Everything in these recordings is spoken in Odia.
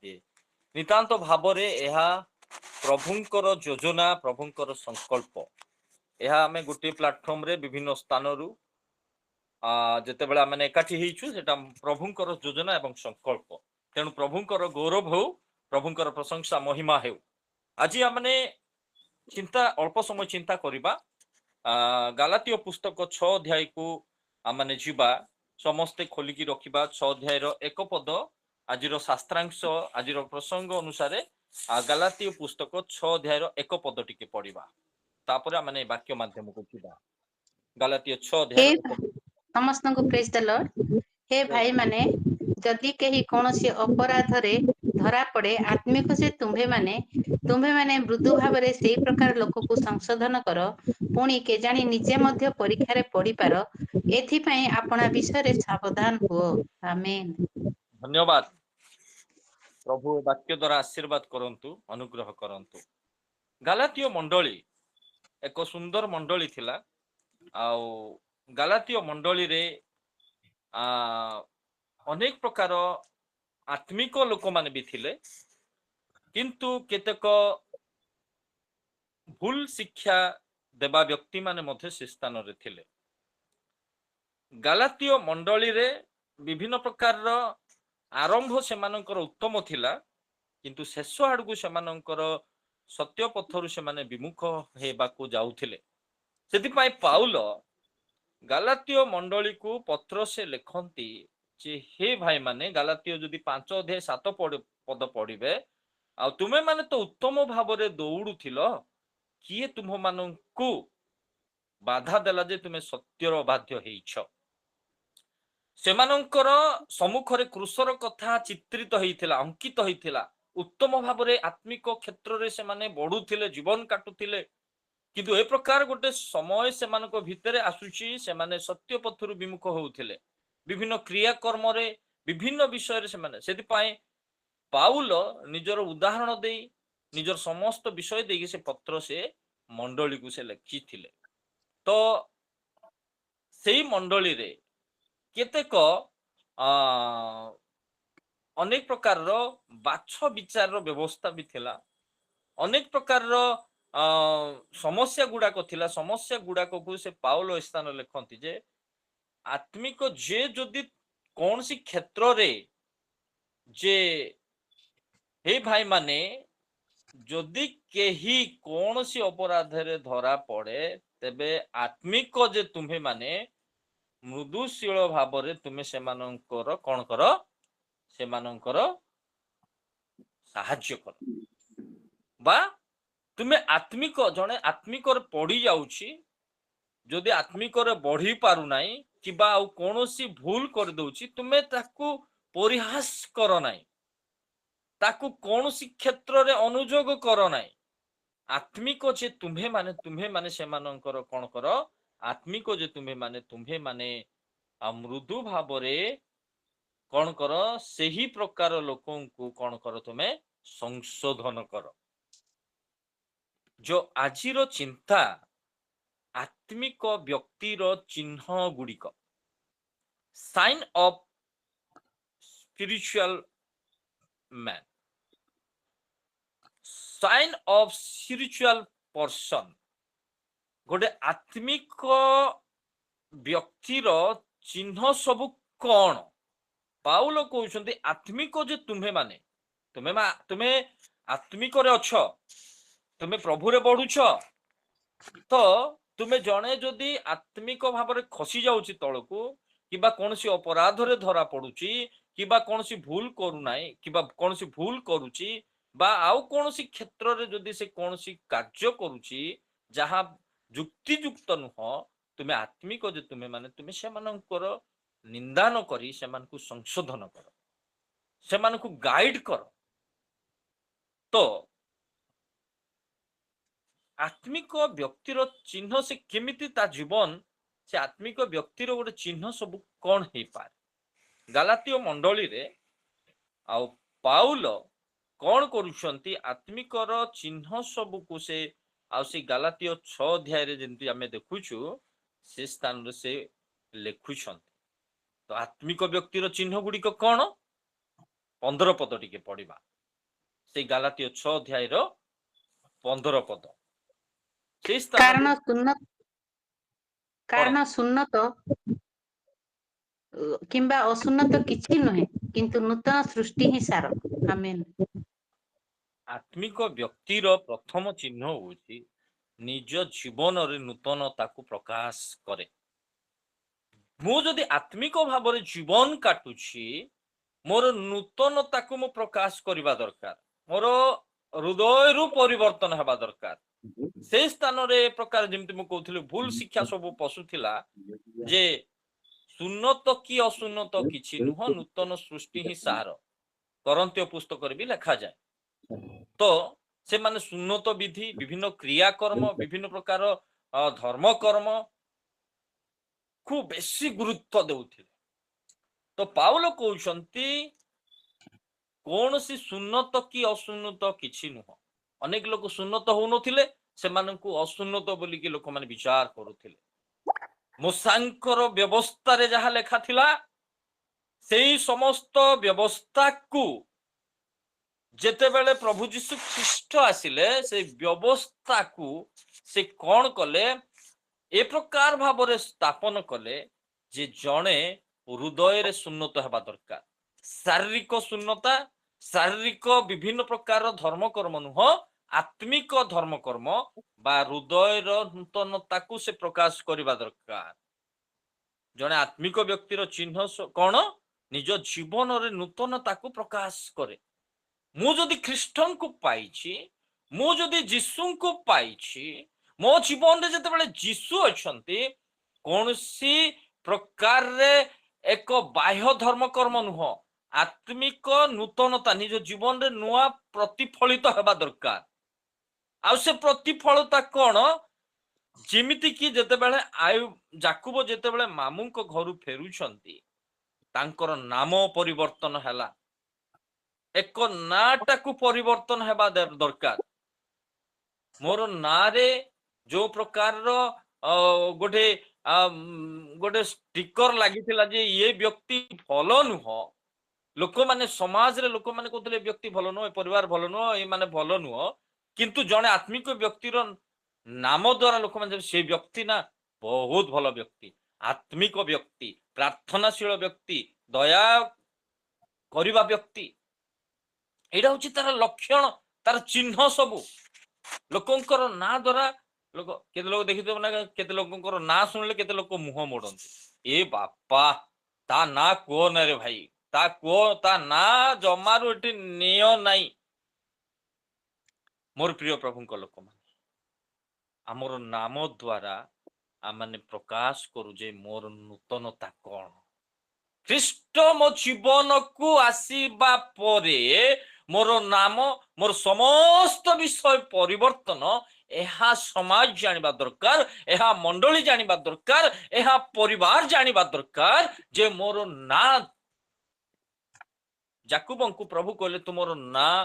नितांत भावरे एहा प्रभुंकर योजना प्रभुंकर संकल्प यह आम गोटे प्लाटफर्म रे विभिन्न स्थान रु जिते बड़ा मैंने एकाठी हेचु सेटा प्रभुंकर योजना एवं संकल्प तेणु प्रभुंकर गौरव हो प्रभुंकर प्रशंसा महिमा हो आज आमने चिंता अल्प समय चिंता करिबा गालातीय पुस्तक 6 अध्याय को आमने जीवा समस्ते खोलिकी रखिबा 6 अध्याय रो एक पद आजिर शास्त्रांश आजिर प्रसंग अनुसार गालातीय पुस्तक 6 अध्याय रो एक पद टिके पढ़िबा तापर आमने वाक्य माध्यम को जीवा गालातीय 6 अध्याय हे रो एक पद समस्त को प्रेज द लॉर्ड। हे भाई माने जदि कहीं कौन सी अपराध रे धरा पड़े आत्मिक से तुम्भे माने मृदु भाव रे से प्रकार लोक को संशोधन कर पुणी के जानी निजे मध्य परीक्षा रे पड़ी पार एथि पई अपना विषय रे सावधान हुओ। आमेन। धन्यवाद प्रभु वाक्य द्वारा आशीर्वाद करंतु अनुग्रह करंतु गालातीय मंडली एक सुंदर मंडली थिला आउ गालातीय मंडली रे अनेक प्रकार आत्मिक लोक माने भी थिले किंतु केतेक भूल शिक्षा देवा व्यक्ति माने मध्य से स्थान रे थिले गालातीय मंडली रे विभिन्न प्रकार आरंभ से मानकर उत्तम थिला किंतु शेष आड़कू से मानकर सत्य पथरु से माने विमुख हेबाकू जाउथिले सेतिपाई पाउल गालातीय मंडली को पत्र से लिखंती जे हे भाई माने गालातीय जदि 5 अध्याय 7 पद पढ़िबे आ तुमे माने तो उत्तम भाव रे दौड़ुथिलो किए तुम माननकू बाधा देला जे तुमे सत्यर बाध्य हेइछ सेमानंकर सम्मुखरे क्रूसर कथा चित्रित हेइथिला अंकित हेइथिला उत्तम भाव रे आत्मिक क्षेत्र रे से माने बढ़ुथिले जीवन काटुथिले किंतु ए प्रकार गोटे समय सेमानक भितरे आसुची सेमाने सत्य पथरु विमुख होउथिले विभिन्न क्रियाकर्म रे विभिन्न विषय रे सेमाने सेति पाए पाउल निजर उदाहरण देई निजर समस्त विषय देई से पत्र से मंडली को से लिखिथिले तो सेही मंडली रे केतेक अनेक प्रकार रो बाछ विचार रो व्यवस्था भी थिला अनेक प्रकार रो समस्या गुड़ाक थिला समस्या गुड़ाक को से पाउल स्थान लिखंती जे आत्मिक जे जदि कौन सी क्षेत्र रे जे हे भाई माने जदि केही कौन सी अपराध रे धरा पड़े तेबे आत्मिक जे तुम्हे माने मृदुशील भाव रे तुमे सेमानंकर कौन कर सेमानंकर साहाय्य कर बा तुमे आत्मिक जने आत्मिक रे पड़ी जाउची जदि आत्मिक रे बढ़ी पारु नाही किबा आ कोनोसी भूल कर दउची तुमे ताकू परिहास कर नाही ताकू कोनोसी क्षेत्र रे अनुयोग कर नाही आत्मिक जे तुम्हे माने सेमानंकर कोन कर आत्मिक जे तुम्हे माने मृदु भाव रे कौन कर सही प्रकार लोकों को कौन कर तुमे संशोधन कर जो आजिर चिंता आत्मिक व्यक्तिर चिन्ह गुड़िक sign of spiritual man sign of spiritual person गोटे आत्मिक व्यक्तिर चिन्ह सब कौन पाउल कहउछन्ती आत्मिक जे तुम्हे आत्मिक रे अछ तुमे प्रभु रे बढ़ुछ तो तुमे जणे जदि आत्मिक भाव रे खसी जाउची तळकू किबा कोनसी अपराध रे धरा पडुची किबा कोनसी भूल करू नाही किबा कोनसी भूल करूची बा आउ कोनसी क्षेत्र रे जदि से कोनसी कार्य करूची जहा जुक्ति युक्त नुह तुमे आत्मिक जे तुमे सेमानंकर निंदा न करी सेमानकु संशोधन कर सेमानकु गाइड कर तो आत्मिक व्यक्तिर चिन्ह से केमिति ता जीवन से आत्मिक व्यक्तिर गोटे चिन्ह सब कौन हो पारे गालातीय मंडली रे आ पाउल कौन करुछंती आत्मिकर चिन्ह सब को से आ गालातीय 6 अध्याय रे जेंति आमे देखुछु से स्थान रे से लेखुछंती तो आत्मिक व्यक्तिर चिन्ह गुड़िक कौन 15 ପଦ ଟିକେ ପଢିବା, ସେଇ ଗାଲାତୀୟ 6 ଅଧ୍ୟାୟର 15 ପଦ। ସେଇ ସ୍ଥାନରେ କାରଣ ସୁନ୍ନତ କିମ୍ବା ଅସୁନ୍ନତ କିଛି ନୁହେଁ, କିନ୍ତୁ ନୂତନ ସୃଷ୍ଟି ହିଁ ସାର। ଆମେନ୍। ଆତ୍ମିକ ବ୍ୟକ୍ତିର ପ୍ରଥମ ଚିହ୍ନ ହଉଛି ନିଜ ଜୀବନରେ ନୂତନତାକୁ ପ୍ରକାଶ କରେ। ମୁଁ ଯଦି ଆତ୍ମିକ ଭାବରେ ଜୀବନ କାଟୁଛି, ମୋର ନୂତନତାକୁ ମୁଁ ପ୍ରକାଶ କରିବା ଦରକାର, ମୋର ହୃଦୟରୁ ପରିବର୍ତ୍ତନ ହେବା ଦରକାର। ସେଇ ସ୍ଥାନରେ ଏ ପ୍ରକାର ଯେମିତି ମୁଁ କହୁଥିଲି ଭୁଲ ଶିକ୍ଷା ସବୁ ପଶୁଥିଲା ଯେ ସୁନ୍ନତ କି ଅସୁନ୍ନତ କିଛି ନୁହଁ, ନୂତନ ସୃଷ୍ଟି ହିଁ ସାର। କରନ୍ତୀୟ ପୁସ୍ତକରେ ବି ଲେଖାଯାଏ। ତ ସେମାନେ ସୁନ୍ନତ ବିଧି, ବିଭିନ୍ନ କ୍ରିୟାକର୍ମ, ବିଭିନ୍ନ ପ୍ରକାର ଧର୍ମକର୍ମ କୁ ବେଶୀ ଗୁରୁତ୍ୱ ଦେଉଥିଲେ। ତ ପାଉଲ କହୁଛନ୍ତି କୌଣସି ସୁନ୍ନତ କି ଅସୁନ୍ନତ କିଛି ନୁହଁ। ଅନେକ ଲୋକ ସୁନ୍ନତ ହଉନଥିଲେ, ସେମାନଙ୍କୁ ଅସୁନ୍ନତ ବୋଲିକି ଲୋକମାନେ ବିଚାର କରୁଥିଲେ। ମୂଷାଙ୍କର ବ୍ୟବସ୍ଥାରେ ଯାହା ଲେଖା ଥିଲା, ସେଇ ସମସ୍ତ ବ୍ୟବସ୍ଥାକୁ ଯେତେବେଳେ ପ୍ରଭୁ ଯୀଶୁ ଖ୍ରୀଷ୍ଟ ଆସିଲେ, ସେଇ ବ୍ୟବସ୍ଥାକୁ ସେ କଣ କଲେ, ଏ ପ୍ରକାର ଭାବରେ ସ୍ଥାପନ କଲେ ଯେ ଜଣେ ହୃଦୟରେ ସୁନ୍ନତ ହେବା ଦରକାର। ଶାରୀରିକ ସୁନ୍ନତା, ଶାରୀରିକ ବିଭିନ୍ନ ପ୍ରକାର ଧର୍ମକର୍ମ ନୁହଁ, ଆତ୍ମିକ ଧର୍ମକର୍ମ ବା ହୃଦୟର ନୂତନତାକୁ ସେ ପ୍ରକାଶ କରିବା ଦରକାର। ଜଣେ ଆତ୍ମିକ ବ୍ୟକ୍ତିର ଚିହ୍ନ କଣ? ନିଜ ଜୀବନରେ ନୂତନତାକୁ ପ୍ରକାଶ କରେ। ମୁଁ ଯଦି ଖ୍ରୀଷ୍ଟଙ୍କୁ ପାଇଛି, ମୁଁ ଯଦି ଯୀଶୁଙ୍କୁ ପାଇଛି, ମୋ ଜୀବନରେ ଯେତେବେଳେ ଯୀଶୁ ଅଛନ୍ତି, କୌଣସି ପ୍ରକାରରେ ଏକ ବାହ୍ୟ ଧର୍ମକର୍ମ ନୁହଁ, ଆତ୍ମିକ ନୂତନତା ନିଜ ଜୀବନରେ ନୂଆ ପ୍ରତିଫଳିତ ହେବା ଦରକାର। ଆଉ ସେ ପ୍ରତିଫଳତା କଣ? ଯେମିତି କି ଯେତେବେଳେ ଯାକୁବ ଯେତେବେଳେ ମାମୁଙ୍କ ଘରୁ ଫେରୁଛନ୍ତି, ତାଙ୍କର ନାମ ପରିବର୍ତ୍ତନ ହେଲା। ଏକ ନାଁଟାକୁ ପରିବର୍ତ୍ତନ ହେବା ଦରକାର। ମୋର ନାଁରେ ଯୋଉ ପ୍ରକାରର ଗୋଟେ ଗୋଟେ ଷ୍ଟିକର ଲାଗିଥିଲା ଯେ ଇଏ ବ୍ୟକ୍ତି ଭଲ ନୁହଁ, ଲୋକମାନେ ସମାଜରେ ଲୋକମାନେ କହୁଥିଲେ ଏ ବ୍ୟକ୍ତି ଭଲ ନୁହଁ, ଏ ପରିବାର ଭଲ ନୁହଁ, ଏମାନେ ଭଲ ନୁହଁ, କିନ୍ତୁ ଜଣେ ଆତ୍ମିକ ବ୍ୟକ୍ତିର ନାମ ଦ୍ଵାରା ଲୋକମାନେ ସେ ବ୍ୟକ୍ତି ନା ବହୁତ ଭଲ ବ୍ୟକ୍ତି, ଆତ୍ମିକ ବ୍ୟକ୍ତି, ପ୍ରାର୍ଥନାଶୀଳ ବ୍ୟକ୍ତି, ଦୟା କରିବା ବ୍ୟକ୍ତି, ଏଇଟା ହଉଛି ତାର ଲକ୍ଷଣ, ତାର ଚିହ୍ନ। ସବୁ ଲୋକଙ୍କର ନାଁ ଦ୍ଵାରା କେତେ ଲୋକ ଦେଖିଥିବ ନା, କେତେ ଲୋକଙ୍କର ନାଁ ଶୁଣିଲେ କେତେ ଲୋକ ମୁହଁ ମୋଡନ୍ତି, ଏ ବାପା ତା ନାଁ କୁହ ନା ରେ ଭାଇ, ତା ନାଁ ଜମାରୁ ଏଠି ନିଅ ନାହିଁ। ମୋର ପ୍ରିୟ ପ୍ରଭୁଙ୍କ ଲୋକମାନେ, ଆମର ନାମ ଦ୍ଵାରା ଆମେ ପ୍ରକାଶ କରୁ ଯେ ମୋର ନୂତନତା କଣ। ଖ୍ରୀଷ୍ଟ ମୋ ଜୀବନକୁ ଆସିବା ପରେ ମୋର ନାମ, ମୋର ସମସ୍ତ ବିଷୟ ପରିବର୍ତ୍ତନ, ଏହା ସମାଜ ଜାଣିବା ଦରକାର, ଏହା ମଣ୍ଡଳୀ ଜାଣିବା ଦରକାର, ଏହା ପରିବାର ଜାଣିବା ଦରକାର ଯେ ମୋର ନାଁ। ଯାକୁବଙ୍କୁ ପ୍ରଭୁ କହିଲେ ତୁମର ନାଁ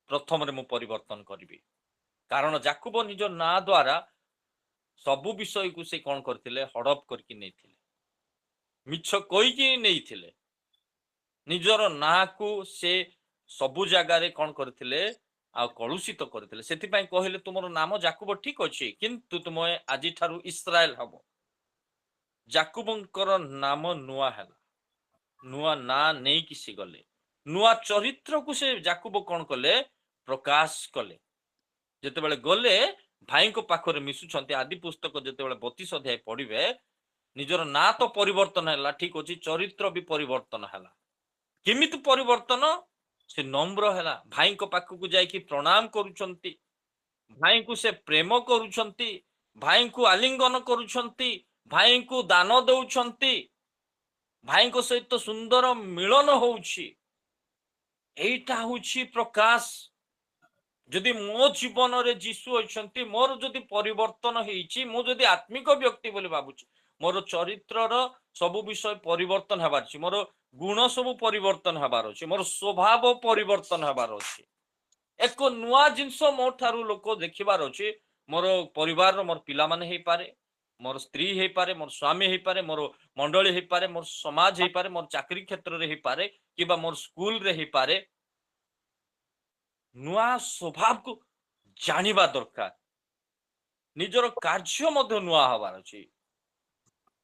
ପ୍ରଥମରେ ମୁଁ ପରିବର୍ତ୍ତନ କରିବି, କାରଣ ଯାକୁବ ନିଜ ନାଁ ଦ୍ଵାରା ସବୁ ବିଷୟକୁ ସେ କଣ କରିଥିଲେ, ହଡପ କରିକି ନେଇଥିଲେ, ମିଛ କହିକି ନେଇଥିଲେ। ନିଜର ନାଁକୁ ସେ ସବୁ ଜାଗାରେ କଣ କରିଥିଲେ, ଆଉ କଳୁଷିତ କରିଥିଲେ। ସେଥିପାଇଁ କହିଲେ ତୁମର ନାମ ଯାକୁବ ଠିକ ଅଛି, କିନ୍ତୁ ତୁମେ ଆଜିଠାରୁ ଇସ୍ରାଏଲ ହବ। ଯାକୁବଙ୍କର ନାମ ନୂଆ ହେଲା, ନୂଆ ନାଁ ନେଇକି ସେ ଗଲେ, ନୂଆ ଚରିତ୍ରକୁ ସେ ଯାକୁବ କଣ କଲେ, ପ୍ରକାଶ କଲେ। ଯେତେବେଳେ ଗଲେ ଭାଇଙ୍କ ପାଖରେ ମିଶୁଛନ୍ତି, ଆଦି ପୁସ୍ତକ ଯେତେବେଳେ 32 ଅଧ୍ୟାୟ ପଢିବେ, ନିଜର ନାଁ ତ ପରିବର୍ତ୍ତନ ହେଲା, ଠିକ ଅଛି, ଚରିତ୍ର ବି ପରିବର୍ତ୍ତନ ହେଲା। କେମିତି ପରିବର୍ତ୍ତନ? ସେ ନମ୍ର ହେଲା, ଭାଇଙ୍କ ପାଖକୁ ଯାଇକି ପ୍ରଣାମ କରୁଛନ୍ତି, ଭାଇଙ୍କୁ ସେ ପ୍ରେମ କରୁଛନ୍ତି, ଭାଇଙ୍କୁ ଆଲିଙ୍ଗନ କରୁଛନ୍ତି, ଭାଇଙ୍କୁ ଦାନ ଦଉଛନ୍ତି, ଭାଇଙ୍କ ସହିତ ସୁନ୍ଦର ମିଳନ ହଉଛି। ଏଇଟା ହଉଛି ପ୍ରକାଶ। ଯଦି ମୋ ଜୀବନରେ ଯୀଶୁ ଅଛନ୍ତି, ମୋର ଯଦି ପରିବର୍ତ୍ତନ ହେଇଛି, ମୁଁ ଯଦି ଆତ୍ମିକ ବ୍ୟକ୍ତି ବୋଲି ଭାବୁଛି, ମୋର ଚରିତ୍ରର ସବୁ ବିଷୟ ପରିବର୍ତ୍ତନ ହେବାର ଅଛି, ମୋର ଗୁଣ ସବୁ ପରିବର୍ତ୍ତନ ହେବାର ଅଛି, ମୋର ସ୍ୱଭାବ ପରିବର୍ତ୍ତନ ହେବାର ଅଛି, ଏକ ନୂଆ ଜିନିଷ ମୋ ଠାରୁ ଲୋକ ଦେଖିବାର ଅଛି। ମୋର ପରିବାରର ମୋର ପିଲାମାନେ ହେଇପାରେ, ମୋର ସ୍ତ୍ରୀ ହେଇପାରେ, ମୋର ସ୍ୱାମୀ ହେଇପାରେ, ମୋର ମଣ୍ଡଳୀ ହେଇପାରେ, ମୋର ସମାଜ ହେଇପାରେ, ମୋର ଚାକିରୀ କ୍ଷେତ୍ରରେ ହେଇପାରେ, किबा मोर स्कूल रे ही पारे नुआ स्वभाव को जानिबा दरकार निजर कार्य मध्य नुआ हबार अछि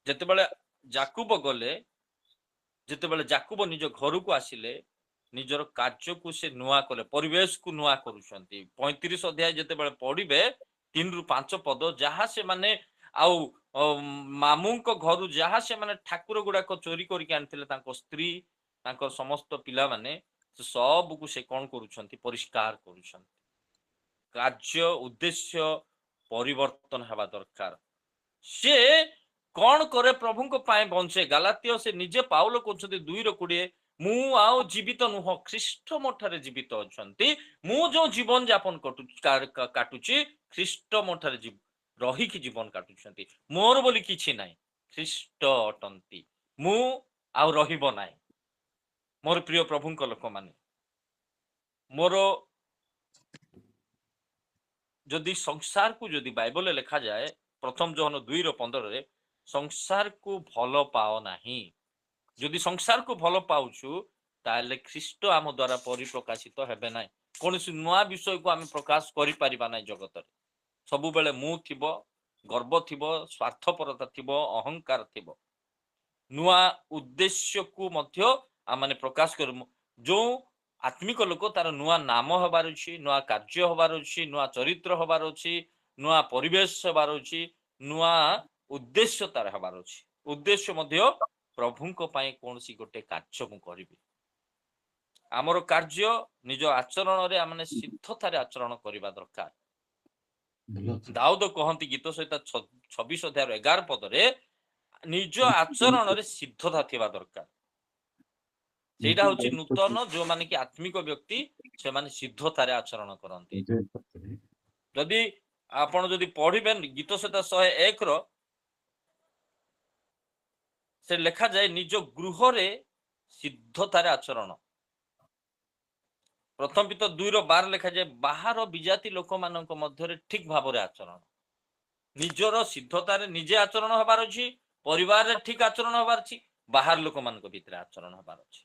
जेतेबेले जाकुब गले जेतेबेले जाकुब निज घर को आसिले निजर कार्य को से नुआ कले परिवेश को नुआ करूछंती 35 अध्याय जेतेबेले पढ़िबे 3 रु 5 पद जहा से माने आउ मामू को घर जहा से माने ठाकुर गुडा को चोरी करके आनथिले तांको स्त्री तांको समस्त पिला माने सब को से कोन करूछंती परिष्कार करूछंती कार्य उद्देश्य परिवर्तन हवा दरकार से कौन करे प्रभु को पाए बंचे गालातिय से निजे पाउल कहते 2:20 मु आउ जीवित नुह ख्रीष्ट मोठारे जीवित अछंती मु जो जीवन यापन काटुची ख्रीष्ट मोठारे रही की जीवन काटुछंती मोर बोली किछि नाही ख्रीष्ट अटंती मु आउ रहिबो नाही मोर प्रिय प्रभु को लोक माने मोर जदि संसार को जदि बाइबल लिखा जाए प्रथम जोहन 2:15 संसार को भल पाओ नाही जदि संसार को भल पाउछु ताले ख्रीष्ट आम द्वारा परिप्रकाशित हेबे नाही कोनसी नुआ विषय को आम प्रकाश करि परिबा नाही जगत रे सबु बेले मु थिबो गर्व थिबो स्वार्थपरता थिबो अहंकार थिबो नुआ उद्देश्य को मध्य आ माने प्रकाश कर जो आत्मिक लोक तार नुआ नाम हबार अछि नुआ कार्य हबार अछि नुआ चरित्र हबार अछि नुआ परिवेश हबार अछि नुआ उद्देश्य तार हबार अछि उद्देश्य मध्य प्रभु को पाए कोनसी गोटे कार्य मु करिबी आमर कार्य निज आचरण रे आमने सिद्धतारे आचरण करिबा दरकार दाऊद कहंती गीत सहित 26 अध्याय 11 पद रे निज आचरण रे सिद्धता थिबा दरकार सेटा होची नूतन जो माने कि आत्मिक व्यक्ति से माने सिद्धतारे आचरण करंती जदि आपण जदि पढ़िबेन गीत सहित 101 रो से लेखा जाए निज गृह रे सिद्धतारे आचरण प्रथम पित 2:12 लेखा जाए बाहर विजाति लोक मानक मध्य ठीक भाव रे आचरण निजर सिद्धतारे निजे आचरण हबार अछि परिवार रे ठीक आचरण हबार अछि बाहर लोक मानक भीतर आचरण हबार अछि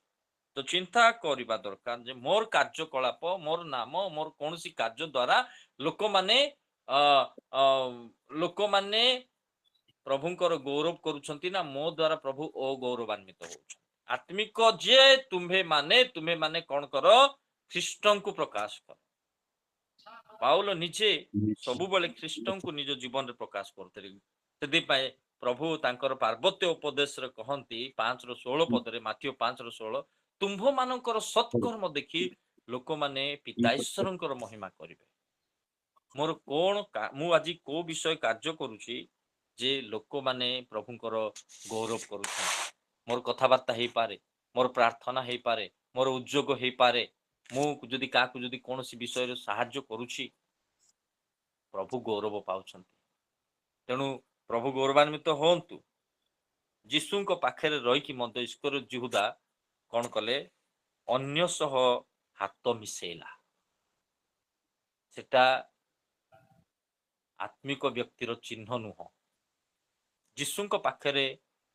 तो चिंता करिबा दरकार जे मोर कार्यकलाप मोर नाम मोर कोनसी कार्य द्वारा लोक माने प्रभुंकर गौरव करूछंती ना मो द्वारा प्रभु ओ गौरवान्वित होउछ आत्मिक जे तुम्हे माने कोन करो ख्रीष्टन को प्रकाश कर पाउल निजे सबु बेले ख्रीष्टन को निज जीवन रे प्रकाश करथि सेदि पाए प्रभु तांकर पार्वत्य उपदेश रे कहंती 5:16 पद रे माथ्यू 5:16 तुम्भ मानकर सत्कर्म देखि लोक माने पिता ईश्वरंकर महिमा करिवे मोर कोन मु आजि को विषय कार्य करूची जे लोक माने प्रभुंकर गौरव करूछन मोर कथाबार्ता हेई पारे मोर प्रार्थना हेई पारे मोर उद्योग हेई पारे मु जदि काकु जदि कोनसी विषय रे सहाय्य करूची प्रभु गौरव पाउछंती तेणु प्रभु गौरवान्वित होंतु यीशुଙ୍କ पाखरे रही कि मध्य ईश्वर जिहुदा कौन कले अन्य सह हाथ मिसेला सेटा आत्मिक व्यक्तिर चिन्ह नुह यीशुଙ୍କ पाखरे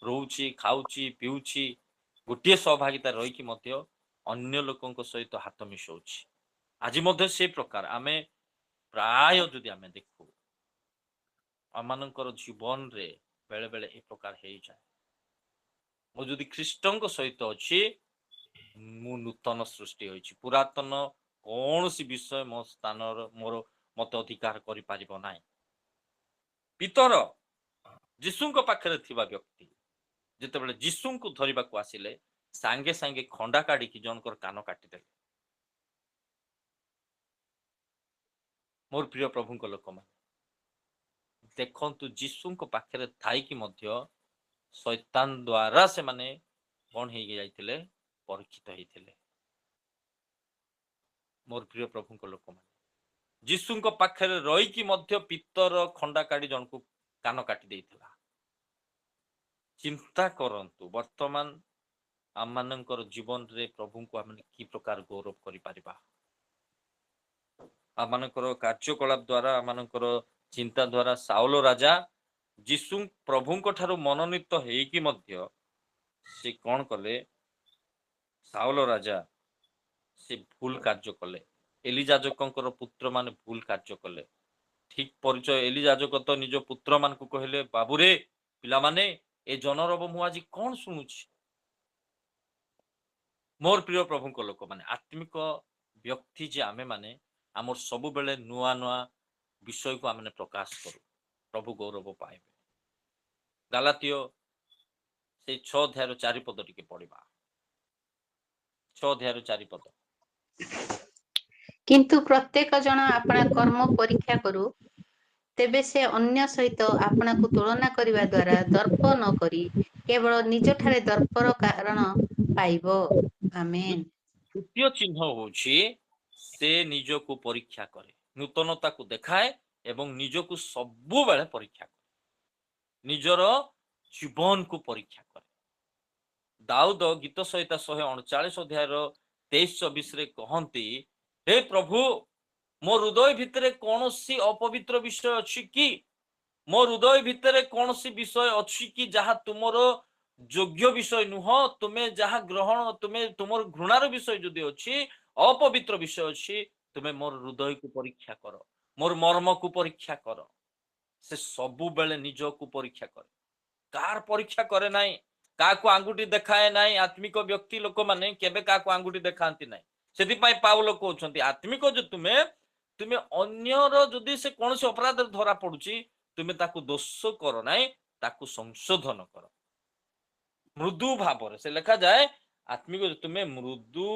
रोची खाउची पिउची गोटे सहभागिता रही कि मध्य अन्य लोकଙ୍କ सहित हाथ मिसौची आज मध्य से प्रकार आमे प्राय जदि आमे देखू आमानकर जीवन रे बेले बेले ए प्रकार हेई जाए मो जदि ख्रीष्टଙ୍କ सहित अछि मु नूतन सृष्टि होइछि पुरातन कोनसी विषय मो स्थान मोर मत अधिकार करि पारिबो नाही पितर यीशुଙ୍କ पाखरे थिबा व्यक्ति जेतेबेले यीशुଙ୍କୁ धरिबाकू आसिले सांगे सांगे खंडा काढी कि जनकर कान काटी देले मोर प्रिय प्रभुଙ୍କ लोक मान देखंतु यीशुଙ୍କ पाखरे थाई कि मध्य शैतान द्वारा से माने कोन हे जाइथिले परीक्षित हेइथिले मोर प्रिय प्रभुଙ୍କ लोक मान यीशुଙ୍କ पाखरे रही कि मध्य पितर खंडा काढी जनकू कान काटी देइथिला चिंता करंतु वर्तमान आमानंकर जीवन रे प्रभु को आमने की प्रकार गौरव करि परिबा आमानंकर कार्यकलाप द्वारा आमानंकर चिंता द्वारा साउल राजा यीशु प्रभुଙ୍କ ठारू मनोनीत हेई कि मध्य से कोन कले ସାଉଲ ରାଜା ସେ ଭୁଲ କାର୍ଯ୍ୟ କଲେ। ଏଲି ଯାଜକଙ୍କର ପୁତ୍ର ମାନେ ଭୁଲ କାର୍ଯ୍ୟ କଲେ। ଠିକ ପରିଚୟ ଏଲି ଯାଜକ ତ ନିଜ ପୁତ୍ର ମାନଙ୍କୁ କହିଲେ, ବାବୁରେ ପିଲାମାନେ ଏ ଜନରବ ମୁଁ ଆଜି କଣ ଶୁଣୁଛି। ମୋର ପ୍ରିୟ ପ୍ରଭୁଙ୍କ ଲୋକମାନେ, ଆତ୍ମିକ ବ୍ୟକ୍ତି ଯେ ଆମେ ମାନେ ଆମର ସବୁବେଳେ ନୂଆ ନୂଆ ବିଷୟକୁ ଆମେ ପ୍ରକାଶ କରୁ, ପ୍ରଭୁ ଗୌରବ ପାଇବେ। ଗାଲାତୀୟ ସେଇ 6 ଅଧ୍ୟାୟର 4 ପଦ ଟିକେ ପଢିବା। 6 ଅଧ୍ୟାୟର 4 ପଦ। କିନ୍ତୁ ପ୍ରତ୍ୟେକ ଜଣ ଆପଣା କର୍ମ ପରୀକ୍ଷା କରୁ, ତେବେ ସେ ଅନ୍ୟ ସହିତ ଆପଣାକୁ ତୁଳନା କରିବା ଦ୍ୱାରା ଦର୍ପ ନ କରି କେବଳ ନିଜଠାରେ ଦର୍ପର କାରଣ ପାଇବ। ଆମେନ୍। ଦ୍ୱିତୀୟ ଚିହ୍ନ ହଉଛି ସେ ନିଜକୁ ପରୀକ୍ଷା କରେ, ନୂତନତାକୁ ଦେଖାଏ ଏବଂ ନିଜକୁ ସବୁବେଳେ ପରୀକ୍ଷା କରେ, ନିଜର ଜୀବନକୁ ପରୀକ୍ଷା କରେ। ଦାଉଦ ଗୀତ ସଂହିତା 139 ଅଧ୍ୟାୟର 23-24 କହନ୍ତି, ହେ ପ୍ରଭୁ ମୋ ହୃଦୟ ଭିତରେ କୌଣସି ଅପବିତ୍ର ବିଷୟ ଅଛି କି? ମୋ ହୃଦୟ ଭିତରେ କୌଣସି ବିଷୟ ଅଛି କି ଯାହା ତୁମର ଯୋଗ୍ୟ ବିଷୟ ନୁହଁ? ତୁମେ ଯାହା ଗ୍ରହଣ, ତୁମର ଘୃଣାର ବିଷୟ ଯଦି ଅଛି, ଅପବିତ୍ର ବିଷୟ ଅଛି, ତୁମେ ମୋର ହୃଦୟକୁ ପରୀକ୍ଷା କର, ମୋର ମର୍ମକୁ ପରୀକ୍ଷା କର। ସେ ସବୁବେଳେ ନିଜକୁ ପରୀକ୍ଷା କରେ, କାହାର ପରୀକ୍ଷା କରେ ନାହିଁ, କାହାକୁ ଆଙ୍ଗୁଠି ଦେଖାଏ ନାହିଁ। ଆତ୍ମିକ ବ୍ୟକ୍ତି ଲୋକମାନେ କେବେ କାହାକୁ ଆଙ୍ଗୁଠି ଦେଖାନ୍ତି ନାହିଁ। ସେଥିପାଇଁ ପାଉଲ କହୁଛନ୍ତି, ଆତ୍ମିକ ଯେ ତୁମେ ଅନ୍ୟର ଯଦି ସେ କୌଣସି ଅପରାଧରେ ଧରା ପଡୁଛି, ତୁମେ ତାକୁ ଦୋଷ କର ନାହିଁ, ତାକୁ ସଂଶୋଧନ କର ମୃଦୁ ଭାବରେ। ସେ ଲେଖାଯାଏ, ଆତ୍ମିକ ଯେ ତୁମେ ମୃଦୁ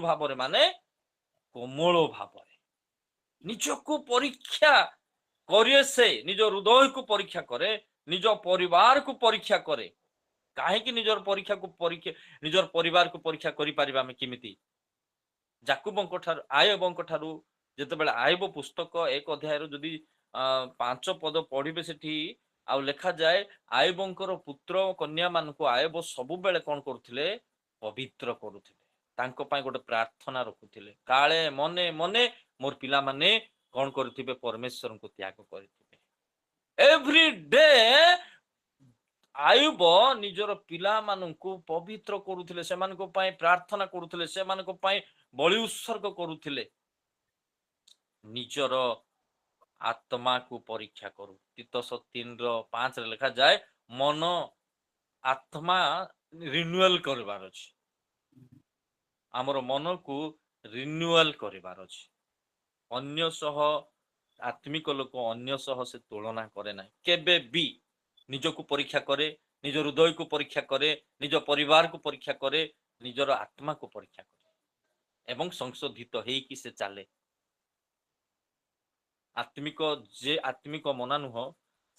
ଭାବରେ ମାନେ କୋମଳ ଭାବରେ ନିଜକୁ ପରୀକ୍ଷା କରେ। ସେ ନିଜ ହୃଦୟକୁ ପରୀକ୍ଷା କରେ, ନିଜ ପରିବାରକୁ ପରୀକ୍ଷା କରେ। କାହିଁକି ନିଜର ପରିବାରକୁ ପରୀକ୍ଷା କରିପାରିବା ଆମେ କେମିତି? ଯାକୁବଙ୍କ ଠାରୁ, ଆୟବଙ୍କ ଠାରୁ ଯେତେବେଳେ ଆୟବ ପୁସ୍ତକ 1 ଅଧ୍ୟାୟର ଯଦି 5 ପଦ ପଢିବେ, ସେଠି ଆଉ ଲେଖାଯାଏ, ଆୟବଙ୍କର ପୁତ୍ର କନ୍ୟା ମାନଙ୍କୁ ଆୟବ ସବୁବେଳେ କଣ କରୁଥିଲେ? ପବିତ୍ର କରୁଥିଲେ। ତାଙ୍କ ପାଇଁ ଗୋଟେ ପ୍ରାର୍ଥନା ରଖୁଥିଲେ, କାଳେ ମନେ ମନେ ମୋର ପିଲାମାନେ କଣ କରିଥିବେ? ପରମେଶ୍ୱରଙ୍କୁ ତ୍ୟାଗ କରିଥିବେ। ଏଭ୍ରି ଡେ ଆୟୁବ ନିଜର ପିଲାମାନଙ୍କୁ ପବିତ୍ର କରୁଥିଲେ, ସେମାନଙ୍କ ପାଇଁ ପ୍ରାର୍ଥନା କରୁଥିଲେ, ସେମାନଙ୍କ ପାଇଁ ବଳି ଉତ୍ସର୍ଗ କରୁଥିଲେ। ନିଜର ଆତ୍ମାକୁ ପରୀକ୍ଷା କରୁ। ତିତସ 3:5 ଲେଖାଯାଏ, ମନ ଆତ୍ମା ରିନ୍ୟୁଆଲ କରିବାର ଅଛି। ଆମର ମନକୁ ରିନ୍ୟୁଆଲ କରିବାର ଅଛି। ଅନ୍ୟ ସହ, ଆତ୍ମିକ ଲୋକ ଅନ୍ୟ ସହ ସେ ତୁଳନା କରେ ନାହିଁ କେବେ ବି। ନିଜକୁ ପରୀକ୍ଷା କରେ, ନିଜ ହୃଦୟକୁ ପରୀକ୍ଷା କରେ, ନିଜ ପରିବାରକୁ ପରୀକ୍ଷା କରେ, ନିଜର ଆତ୍ମାକୁ ପରୀକ୍ଷା କରେ ଏବଂ ସଂଶୋଧିତ ହେଇକି ସେ ଚାଲେ। ଆତ୍ମିକ ମନା ନୁହଁ,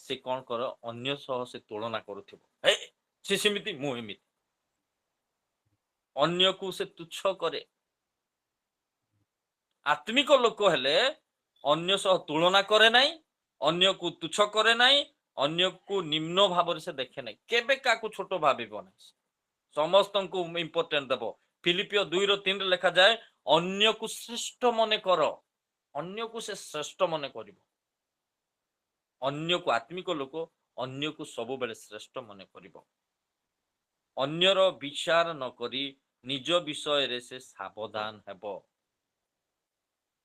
ସେ କଣ କର? ଅନ୍ୟ ସହ ସେ ତୁଳନା କରୁଥିବ, ସେ ସେମିତି, ମୁଁ ଏମିତି। ଅନ୍ୟକୁ ସେ ତୁଚ୍ଛ କରେ। ଆତ୍ମିକ ଲୋକ ହେଲେ ଅନ୍ୟ ସହ ତୁଳନା କରେ ନାହିଁ, ଅନ୍ୟକୁ ତୁଚ୍ଛ କରେ ନାହିଁ, ଅନ୍ୟକୁ ନିମ୍ନ ଭାବରେ ସେ ଦେଖେ ନାହିଁ, କେବେ କାହାକୁ ଛୋଟ ଭାବିବ ନାହିଁ, ସମସ୍ତଙ୍କୁ ଇମ୍ପୋର୍ଟାଣ୍ଟ ଦେବ। ଫିଲିପିଓ 2:3 ଲେଖାଯାଏ, ଅନ୍ୟକୁ ଶ୍ରେଷ୍ଠ ମନେ କର। ଅନ୍ୟକୁ ସେ ଶ୍ରେଷ୍ଠ ମନେ କରିବ। ଅନ୍ୟକୁ, ଆତ୍ମିକ ଲୋକ ଅନ୍ୟକୁ ସବୁବେଳେ ଶ୍ରେଷ୍ଠ ମନେ କରିବ। ଅନ୍ୟର ବିଚାର ନ କରି ନିଜ ବିଷୟରେ ସେ ସାବଧାନ ହେବ।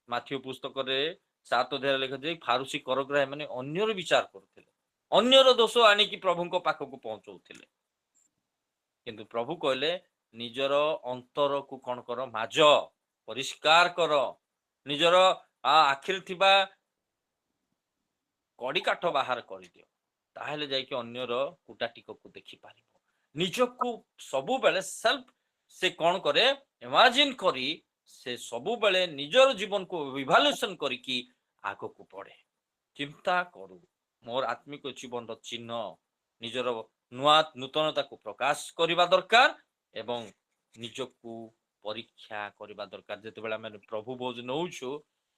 ମାଥିଉ ପୁସ୍ତକରେ 7 ଅଧ୍ୟାୟରେ ଲେଖାଯାଏ, ଫାରୁସି କରଗ୍ରାହୀ ମାନେ ଅନ୍ୟର ବିଚାର କରୁଥିଲେ, ଅନ୍ୟର ଦୋଷ ଆଣିକି ପ୍ରଭୁଙ୍କ ପାଖକୁ ପହଞ୍ଚଉଥିଲେ। କିନ୍ତୁ ପ୍ରଭୁ କହିଲେ, ନିଜର ଅନ୍ତରକୁ କଣ କର? ମାଜ, ପରିଷ୍କାର କର। ନିଜର ଆଖିରେ ଥିବା କଡି କାଠ ବାହାର କରିଦିଅ, ତାହେଲେ ଯାଇକି ଅନ୍ୟର କୁଟା ଟିକକୁ ଦେଖିପାରିବ। ନିଜକୁ ସବୁବେଳେ ସେ କଣ କରେ? ଇମାଜିନ କରି ସେ ସବୁବେଳେ ନିଜର ଜୀବନକୁ ଇଭାଲୁଏସନ କରିକି ଆଗକୁ ବଢେ। ଚିନ୍ତା କରୁ, ମୋର ଆତ୍ମିକ ଜୀବନର ଚିହ୍ନ ନିଜର ନୂତନତାକୁ ପ୍ରକାଶ କରିବା ଦରକାର ଏବଂ ନିଜକୁ ପରୀକ୍ଷା କରିବା ଦରକାର। ଯେତେବେଳେ ଆମେ ପ୍ରଭୁ ଭୋଜ ନଉଛୁ,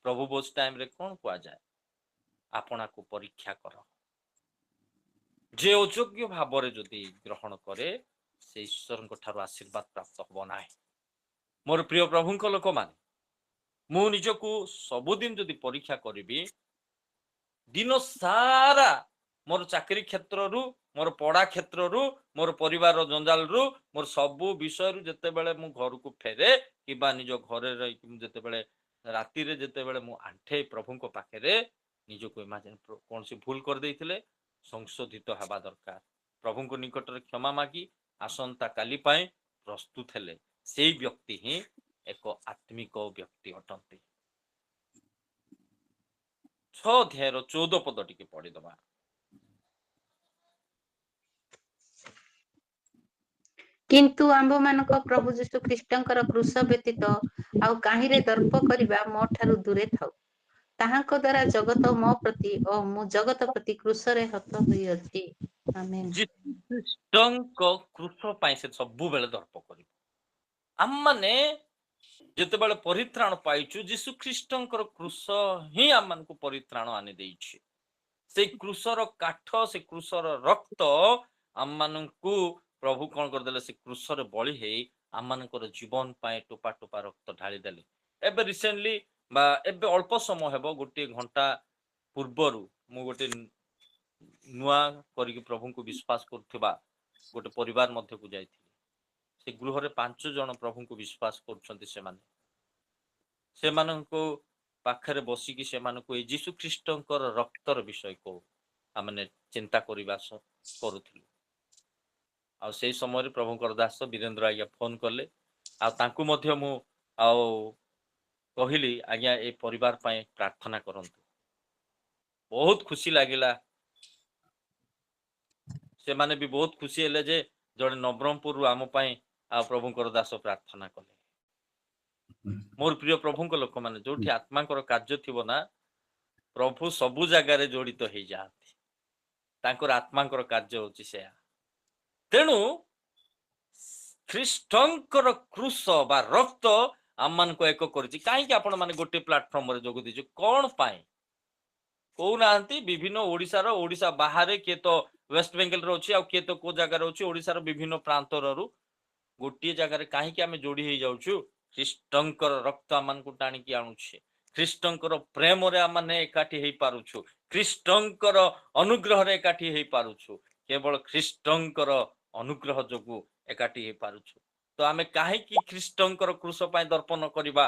ପ୍ରଭୁ ଭୋଜ ଟାଇମରେ କଣ କୁହାଯାଏ? ଆପଣାକୁ ପରୀକ୍ଷା କର। ଯେ ଅଯୋଗ୍ୟ ଭାବରେ ଯଦି ଗ୍ରହଣ କରେ, ସେ ଈଶ୍ୱରଙ୍କ ଠାରୁ ଆଶୀର୍ବାଦ ପ୍ରାପ୍ତ ହବ ନାହିଁ। ମୋର ପ୍ରିୟ ପ୍ରଭୁଙ୍କ ଲୋକମାନେ, ମୁଁ ନିଜକୁ ସବୁଦିନ ଯଦି ପରୀକ୍ଷା କରିବି, ଦିନ ସାରା मोर चाकरी क्षेत्र रु मोर पढ़ा क्षेत्र रु मोर परिवार जंजाल रु मोर सबु विषय रु जते बेले मु घर को फेरे कि निज घरे रही जते बेले राति रे जते बेले मु आंठे प्रभु को पाखे निज को इमाजिन कौन सी भूल कर देइथिले संशोधित हवा दरकार प्रभु को निकट रे क्षमा मागी आसंता काली पाए प्रस्तुत हेले से व्यक्ति ही एक आत्मिक व्यक्ति अटंती 6 अध्याय 14 पद टिके पढ़ी दबा किंतु आंभ मानक प्रभु यीशु ख्रीष्टंकर क्रूस व्यतीत आउ काहिरे दर्प करिबा मो ठारु दूरे थाउ ताहांको द्वारा जगत मो प्रति ओ मु जगत प्रति क्रूसरे हत होई अछि आमेन ख्रीष्टଙ୍କ କ୍ରୁଶ ପାଇଁ ସେ ସବୁବେଳେ ଦର୍ପ କରିବ ଆମ ମାନେ ଯେତେବେଳେ ପରିତ୍ରାଣ ପାଇଛୁ ଯୀଶୁ ଖ୍ରୀଷ୍ଟଙ୍କର କ୍ରୁଶ ହିଁ ଆମମାନଙ୍କୁ ପରିତ୍ରାଣ ଆଣି ଦେଇଛି ସେଇ କ୍ରୁଶର କାଠ ସେ କ୍ରୁଶର ରକ୍ତ ଆମମାନଙ୍କୁ ପ୍ରଭୁ କଣ କରିଦେଲେ ସେ କ୍ରୁଶରେ ବଳି ହେଇ ଆମମାନଙ୍କର ଜୀବନ ପାଇଁ ଟୋପା ଟୋପା ରକ୍ତ ଢାଳି ଦେଲେ ଏବେ ରିସେଣ୍ଟଲି ବା ଏବେ ଅଳ୍ପ ସମୟ ହେବ ଗୋଟିଏ ଘଣ୍ଟା ପୂର୍ବରୁ ମୁଁ ଗୋଟେ ନୂଆ କରିକି ପ୍ରଭୁଙ୍କୁ ବିଶ୍ୱାସ କରୁଥିବା ଗୋଟେ ପରିବାର ମଧ୍ୟକୁ ଯାଇଥିଲି ସେ ଗୃହରେ 5 ଜଣ ପ୍ରଭୁଙ୍କୁ ବିଶ୍ୱାସ କରୁଛନ୍ତି ସେମାନଙ୍କୁ ପାଖରେ ବସିକି ସେମାନଙ୍କୁ ଏଇ ଯୀଶୁ ଖ୍ରୀଷ୍ଟଙ୍କର ରକ୍ତର ବିଷୟକୁ ଆମେ ଚିନ୍ତା କରିବା କରୁଥିଲୁ ଆଉ ସେଇ ସମୟରେ ପ୍ରଭୁଙ୍କର ଦାସ ବୀରେନ୍ଦ୍ର ଆଜ୍ଞା ଫୋନ କଲେ ଆଉ ତାଙ୍କୁ ମଧ୍ୟ ମୁଁ ଆଉ କହିଲି ଆଜ୍ଞା ଏ ପରିବାର ପାଇଁ ପ୍ରାର୍ଥନା କରନ୍ତୁ ବହୁତ ଖୁସି ଲାଗିଲା ସେମାନେ ବି ବହୁତ ଖୁସି ହେଲେ ଯେ ଜଣେ ନବରଙ୍ଗପୁରରୁ ଆମ ପାଇଁ ଆଉ ପ୍ରଭୁଙ୍କର ଦାସ ପ୍ରାର୍ଥନା କଲେ ମୋର ପ୍ରିୟ ପ୍ରଭୁଙ୍କ ଲୋକମାନେ ଯୋଉଠି ଆତ୍ମାଙ୍କର କାର୍ଯ୍ୟ ଥିବ ନା ପ୍ରଭୁ ସବୁ ଜାଗାରେ ଜଡ଼ିତ ହେଇଯାଆନ୍ତି ତାଙ୍କର ଆତ୍ମାଙ୍କର କାର୍ଯ୍ୟ ହଉଛି ସେୟା ତେଣୁ ଖ୍ରୀଷ୍ଟଙ୍କର କ୍ରୁଶ ବା ରକ୍ତ ଆମମାନଙ୍କୁ ଏକ କରିଛି କାହିଁକି ଆପଣ ମାନେ ଗୋଟେ ପ୍ଲାଟଫର୍ମରେ ଯୋଗ ଦେଇଛୁ କଣ ପାଇଁ କହୁନାହାନ୍ତି ବିଭିନ୍ନ ଓଡ଼ିଶା ବାହାରେ କିଏ ତ ୱେଷ୍ଟ ବେଙ୍ଗଲରେ ଅଛି ଆଉ କିଏ ତ କୋଉ ଜାଗାରେ ଅଛି ଓଡ଼ିଶାର ବିଭିନ୍ନ ପ୍ରାନ୍ତରରୁ ଗୋଟିଏ ଜାଗାରେ କାହିଁକି ଆମେ ଯୋଡ଼ି ହେଇଯାଉଛୁ ଖ୍ରୀଷ୍ଟଙ୍କର ରକ୍ତ ଆମମାନଙ୍କୁ ଟାଣିକି ଆଣୁଛି ଖ୍ରୀଷ୍ଟଙ୍କର ପ୍ରେମରେ ଆମେ ଏକାଠି ହେଇପାରୁଛୁ ଖ୍ରୀଷ୍ଟଙ୍କର ଅନୁଗ୍ରହରେ ଏକାଠି ହେଇପାରୁଛୁ କେବଳ ଖ୍ରୀଷ୍ଟଙ୍କର ଅନୁଗ୍ରହ ଯୋଗୁ ଏକାଠି ହେଇପାରୁଛୁ ତ ଆମେ କାହିଁକି ଖ୍ରୀଷ୍ଟଙ୍କର କ୍ରୁଶ ପାଇଁ ଦର୍ପଣ କରିବା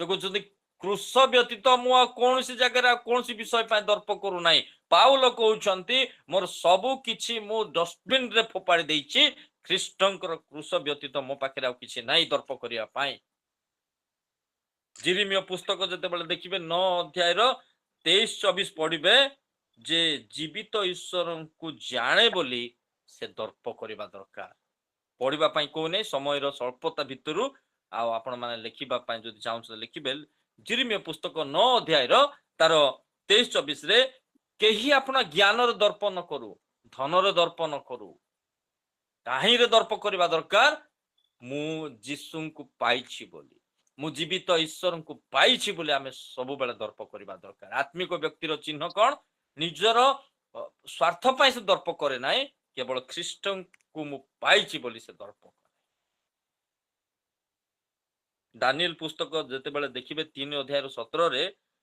ଯଦି କ୍ରୁଶ ବ୍ୟତୀତ ମୁଁ ଆଉ କୌଣସି ଜାଗାରେ ଆଉ କୌଣସି ବିଷୟ ପାଇଁ ଦର୍ପ କରୁନାହିଁ ପାଉଲ କହୁଛନ୍ତି ମୋର ସବୁ କିଛି ମୁଁ ଡଷ୍ଟବିନ ରେ ଫୋପାଡ଼ି ଦେଇଛି ଖ୍ରୀଷ୍ଟଙ୍କର କ୍ରୁଶ ବ୍ୟତୀତ ମୋ ପାଖରେ ଆଉ କିଛି ନାହିଁ ଦର୍ପ କରିବା ପାଇଁ ଜିରିମିୟ ପୁସ୍ତକ ଯେତେବେଳେ ଦେଖିବେ 9 ଅଧ୍ୟାୟର 23-24 ପଢିବେ ଯେ ଜୀବିତ ଈଶ୍ୱରଙ୍କୁ ଜାଣେ ବୋଲି ସେ ଦର୍ପ କରିବା ଦରକାର ପଢିବା ପାଇଁ କହୁନି ସମୟର ସ୍ୱଳ୍ପତା ଭିତରୁ ଆଉ ଆପଣ ମାନେ ଲେଖିବା ପାଇଁ ଯଦି ଚାହୁଁଛନ୍ତି ଲେଖିବେ ଜିରିମିୟ ପୁସ୍ତକ 9 ଅଧ୍ୟାୟର ତାର 23-24 ରେ କେହି ଆପଣ ଜ୍ଞାନର ଦର୍ପ ନ କରୁ ଧନର ଦର୍ପ ନ କରୁ କାହିଁରେ ଦର୍ପ କରିବା ଦରକାର ମୁଁ ଯୀଶୁଙ୍କୁ ପାଇଛି ବୋଲି ମୁଁ ଜୀବିତ ଈଶ୍ୱରଙ୍କୁ ପାଇଛି ବୋଲି ଆମେ ସବୁବେଳେ ଦର୍ପ କରିବା ଦରକାର ଆତ୍ମିକ ବ୍ୟକ୍ତିର ଚିହ୍ନ କଣ ନିଜର ସ୍ୱାର୍ଥ ପାଇଁ ସେ ଦର୍ପ କରେ ନାହିଁ କେବଳ ଖ୍ରୀଷ୍ଟଙ୍କୁ ମୁଁ ପାଇଛି ବୋଲି ସେ ଦର୍ପ କରେ ଦାନିଏଲ ପୁସ୍ତକ ଯେତେବେଳେ ଦେଖିବେ 3 ଅଧ୍ୟାୟର 17ରେ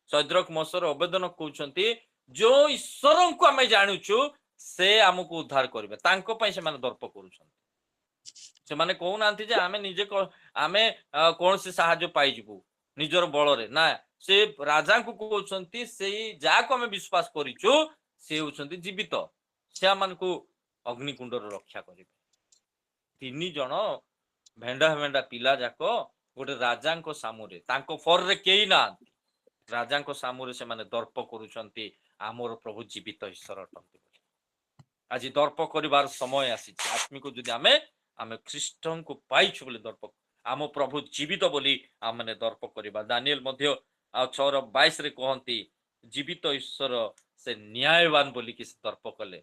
ସୈଦ୍ରକ ମୋଶର ଆବେଦନ କହୁଛନ୍ତି ଯୋଉ ଈଶ୍ୱରଙ୍କୁ ଆମେ ଜାଣୁଛୁ ସେ ଆମକୁ ଉଦ୍ଧାର କରିବେ ତାଙ୍କ ପାଇଁ ସେମାନେ ଦର୍ପ କରୁଛନ୍ତି ସେମାନେ କହୁନାହାନ୍ତି ଯେ ଆମେ ନିଜେ ଆମେ କୌଣସି ସାହାଯ୍ୟ ପାଇଯିବୁ ନିଜର ବଳରେ ନା ସେ ରାଜାଙ୍କୁ କହୁଛନ୍ତି ସେଇ ଯାହାକୁ ଆମେ ବିଶ୍ୱାସ କରିଛୁ ସେ ହେଉଛନ୍ତି ଜୀବିତ ସେ ଆମମାନଙ୍କୁ ଅଗ୍ନିକୁଣ୍ଡରୁ ରକ୍ଷା କରିବେ 3 ଜଣ ଭେଣ୍ଡା ପିଲା ଯାକ ଗୋଟେ ରାଜାଙ୍କ ସାମୁରେ ତାଙ୍କ ଫରରେ କେହି ନାହାନ୍ତି ରାଜାଙ୍କ ସାମୁରେ ସେମାନେ ଦର୍ପ କରୁଛନ୍ତି ଆମର ପ୍ରଭୁ ଜୀବିତ ଈଶ୍ୱର ଅଟନ୍ତି ବୋଲି ଆଜି ଦର୍ପ କରିବାର ସମୟ ଆସିଛି ଆତ୍ମିକ ଯଦି ଆମେ ଖ୍ରୀଷ୍ଟଙ୍କୁ ପାଇଛୁ ବୋଲି ଦର୍ପ ଆମ ପ୍ରଭୁ ଜୀବିତ ବୋଲି ଆମେ ଦର୍ପ କରିବା ଦାନିଏଲ ମଧ୍ୟ ଆଉ 6:22 କହନ୍ତି ଜୀବିତ ଈଶ୍ୱର ସେ ନ୍ୟାୟବାନ ବୋଲିକି ସେ ଦର୍ପ କଲେ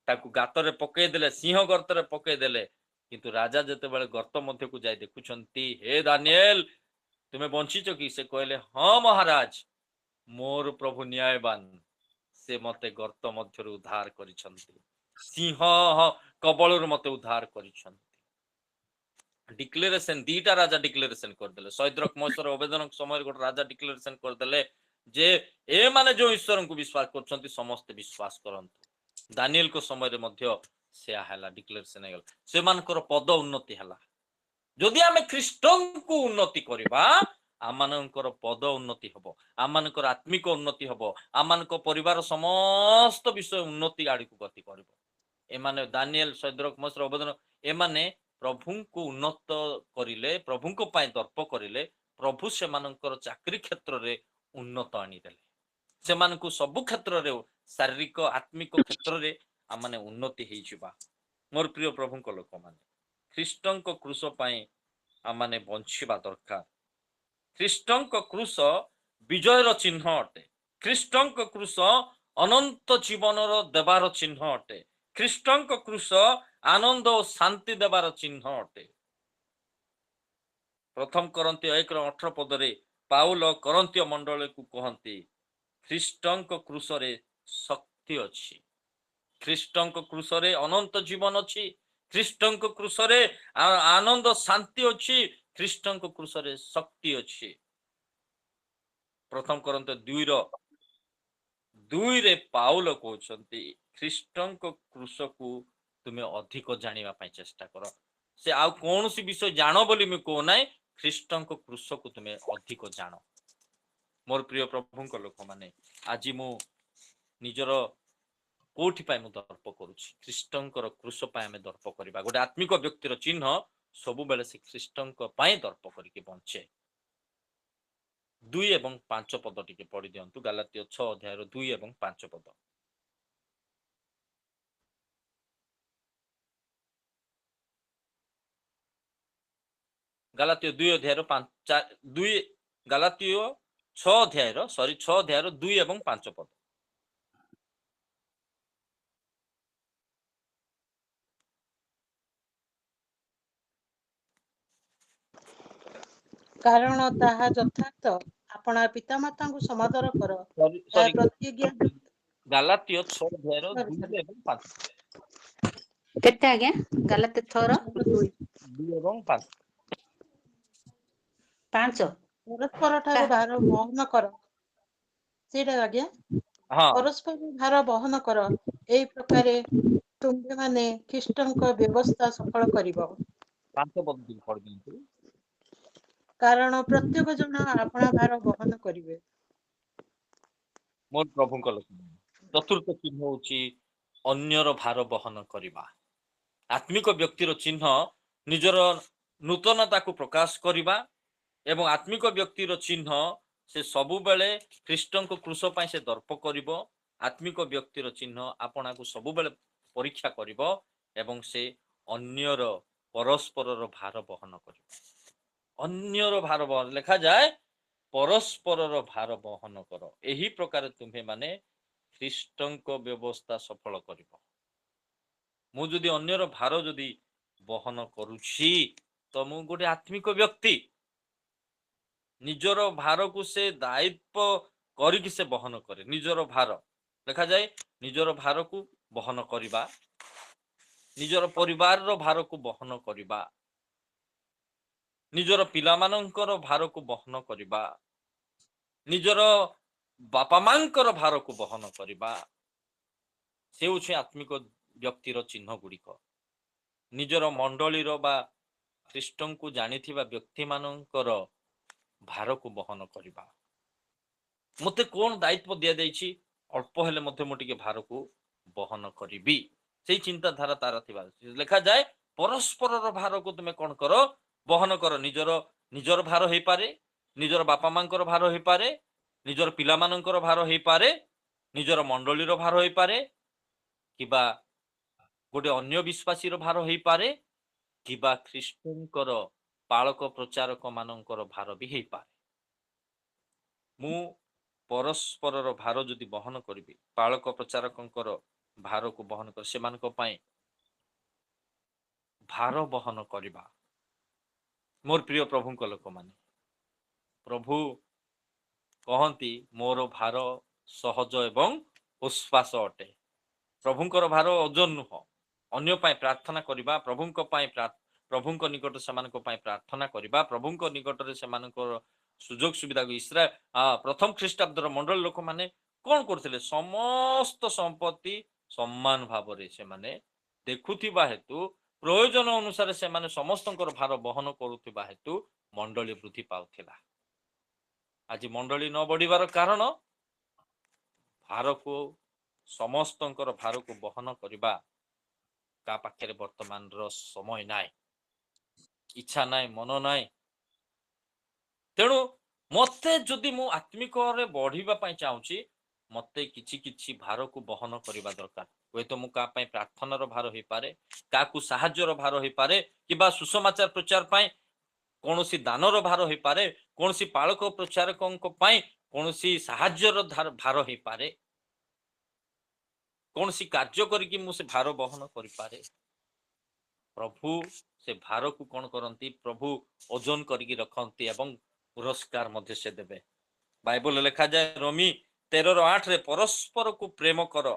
ତାକୁ ଗାତରେ ପକେଇଦେଲେ ସିଂହ ଗର୍ତ୍ତରେ ପକେଇଦେଲେ କିନ୍ତୁ ରାଜା ଯେତେବେଳେ ଗର୍ତ୍ତ ମଧ୍ୟକୁ ଯାଇ ଦେଖୁଛନ୍ତି ହେ ଦାନିଏଲ ତୁମେ ବଞ୍ଚିଛ କି ସେ କହିଲେ ହଁ ମହାରାଜ ମୋର ପ୍ରଭୁ ନ୍ୟାୟବାନ ସେ ମତେ ଗର୍ତ୍ତ ମଧ୍ୟରୁ ଉଦ୍ଧାର କରିଛନ୍ତି ସିଂହ କବଳରୁ ମତେ ଉଦ୍ଧାର କରିଛନ୍ତି डिक्लेरेशन 2टा राजा डिक्लेरेशन करदेले सैद्रक मोशर आवेदन समय गोटे राजा डिक्लेरेशन करदेले जे ए माने जो ईश्वर को विश्वास करछंती समस्त विश्वास करंतु। दानिएल को समय रे मध्य सेया हैला डिक्लेरेशन हेगल से मानकर पद उन्नति हैला। जदि आमे ख्रीष्टन को उन्नति करबा आमानकर पद उन्नति हबो, आमानकर आत्मिक उन्नति हबो, आमानक परिवार समस्त विषय उन्नति आड़ी को गति करबो। एमाने दानिएल सैद्रक मसर अबदन एमाने प्रभु को उन्नत करिले, प्रभु को पाए दर्प करिले, प्रभु से मानकर चाकरी क्षेत्र रे उन्नत आनी देले। से मानकु सब क्षेत्र रे शारीरिक आत्मिक क्षेत्र रे आमाने उन्नति हेइ जिबा। मोर प्रिय प्रभु को लोक माने ख्रीष्टन को क्रूस पाए आमाने बंचिबा दरकार। ख्रीष्टन को क्रूस विजयर चिन्ह अटे। ख्रीष्टन को क्रूस अनंत जीवन देवार चिन्ह अटे। ख्रीष्टन को क्रूस आनंद और शांति देवार चिन्ह अटे। प्रथम करंती 1:18 पदरे पाउल करंतीय मंडल को कहती ख्रीष्टन को क्रूस रे शक्ति अच्छी। ख्रीष्टन को क्रूस रे अनंत जीवन अच्छी। ख्रीष्टन को क्रूस रे आनंद शांति अच्छी। ख्रीष्टन को क्रूस रे शक्ति अच्छी। प्रथम करंती 2:2 रे पाउल कहते ख्रीष्टन को क्रूस को तुम्हें अधिक जानिबा पाई चेष्टा कर। से आ कौन सी विषय जानो बोली मैं कहो ना, ख्रीष्टन को क्रूस को तुम्हें अधिक जानो। मोर प्रिय प्रभु को लोक माने आज मु निजर कोठी पाए मु दर्प करूची ख्रीष्टन को क्रूस पाए हमें दर्प करबा। गोटे आत्मिक व्यक्तिर चिन्ह सब बेले से ख्रीष्टन को पाए दर्प करके बंचे। 2 एवं 5 पद टिके पढ़ी दियंतु। गलातिय 6 अध्याय 2 एवं 5 पद। गलातिय 2 अध्याय 2 गलातिय 6 अध्याय 6 अध्याय 2 एवं 5 पद। कारण ताहा यथार्थ अपना पितामाता को समादर कर सॉरी प्रतिज्ञा गलातिय 6 अध्याय 2 एवं 5 केते आज्ञा गलाते 6 2 एवं 5 परस्पर ठारे भार वहन कर सेटा आज्ञा हां परस्पर भार वहन कर एई प्रकारे तुम्बे माने ख्रीष्टन को व्यवस्था सफल करिवो। 5 पद टिके पढ़ी दियंतु। कारण प्रत्येक जन अपना भार वहन करिवे। मोर प्रभु को लोक चतुर्थ चिन्ह होची अन्यर भार वहन करिबा। आत्मिक व्यक्तिर चिन्ह निजर नूतनता को प्रकाश करिबा एवं आत्मिक व्यक्तिर चिन्ह से सबु बेले ख्रीष्टन को क्रूस पाई से दर्प करिवो। आत्मिक व्यक्तिर चिन्ह आपना को सबु बेले परीक्षा करिवो एवं से अन्यर परस्परर भार वहन करिवो। अन्यर भार वहन लिखा जाए परस्परर भार वहन कर एही प्रकार तुम्हें माने ख्रीष्टन को व्यवस्था सफल करिवो। मु जदि अन्यर भार जदि वहन करूछी तो मु गोटे आत्मिक व्यक्ति निजर भार को से दायित्व करिक से वहन करे। निजर भार देखा जाए निजर भार को वहन करिबा, निजर परिवार रो भार को वहन करिबा, निजर पिला मानकर भार को वहन करिबा, निजर बापा मांकर भार को वहन करिबा से होछि आत्मिक व्यक्तिर चिन्ह गुड़िक। निजर मंडलीर बा ख्रीष्टन को जानिथिबा व्यक्ति मानकर भार को वहन करिबा। मते कोन दायित्व दिया जाइछि अल्प हेले मते मो टिके भार को वहन करिबी सेही चिंता धारा तारा थिबा लिखा जाए परस्परर भार को तुमे कोन करो वहन करो। निजर भार हेइ पारे, निजर बापा मांकर भार हेइ पारे, निजर पिला मानकर भार हेइ पारे, निजर मंडलीर भार हेइ पारे, किबा गोटे अन्य विश्वासी भार हेइ पारे, किबा ख्रीष्टनकर पालक प्रचारक मानकर भार भी हेइ पारे। मु परस्परर भार जदि वहन करिबी पालक प्रचारकंकर भार को वहन कर से मानक पाए भार वहन करिबा। मोर प्रिय प्रभु को लोक माने प्रभु कहती मोर भार सहज एवं उस्वास अटे। प्रभुंकर भार ओजन नुह अन्य पाए प्रार्थना करिबा प्रभुंक पाए प्रभुंक निकट से प्रार्थना करिबा प्रभुंक निकट से ସୁଯୋଗ ସୁବିଧାକୁ ପ୍ରଥମ ଖ୍ରୀଷ୍ଟାବ୍ଦର ମଣ୍ଡଳୀ ଲୋକମାନେ କଣ କରୁଥିଲେ? ସମସ୍ତ ସମ୍ପତ୍ତି ସମାନ ଭାବରେ ସେମାନେ ଦେଖୁଥିବା ହେତୁ, ପ୍ରୟୋଜନ ଅନୁସାରେ ସେମାନେ ସମସ୍ତଙ୍କର ଭାର ବହନ କରୁଥିବା ହେତୁ ମଣ୍ଡଳୀ ବୃଦ୍ଧି ପାଉଥିଲା। ଆଜି ମଣ୍ଡଳୀ ନ ବଢିବାର କାରଣ, ଭାରକୁ ସମସ୍ତଙ୍କର ଭାରକୁ ବହନ କରିବା କାହା ପାଖରେ ବର୍ତ୍ତମାନର ସମୟ ନାହିଁ, ଇଚ୍ଛା ନାହିଁ, ମନ ନାହିଁ। ତେଣୁ ମତେ ଯଦି ମୁଁ ଆତ୍ମିକରେ ବଢିବା ପାଇଁ ଚାହୁଁଛି, ମତେ କିଛି କିଛି ଭାରକୁ ବହନ କରିବା ଦରକାର। ହୁଏତ ମୁଁ କାହା ପାଇଁ ପ୍ରାର୍ଥନାର ଭାର ହେଇପାରେ, କାହାକୁ ସାହାଯ୍ୟର ଭାର ହେଇପାରେ, କିମ୍ବା ସୁସମାଚାର ପ୍ରଚାର ପାଇଁ କୌଣସି ଦାନର ଭାର ହେଇପାରେ, କୌଣସି ପାଳକ ପ୍ରଚାରକଙ୍କ ପାଇଁ କୌଣସି ସାହାଯ୍ୟର ଭାର ହେଇପାରେ, କୌଣସି କାର୍ଯ୍ୟ କରିକି ମୁଁ ସେ ଭାର ବହନ କରିପାରେ। ପ୍ରଭୁ ସେ ଭାରକୁ କଣ କରନ୍ତି? ପ୍ରଭୁ ଓଜନ କରିକି ରଖନ୍ତି ଏବଂ ପୁରସ୍କାର ମଧ୍ୟ ସେ ଦେବେ। ବାଇବଲରେ ଲେଖାଯାଏ ରୋମୀ 13:8 ପରସ୍ପରକୁ ପ୍ରେମ କର,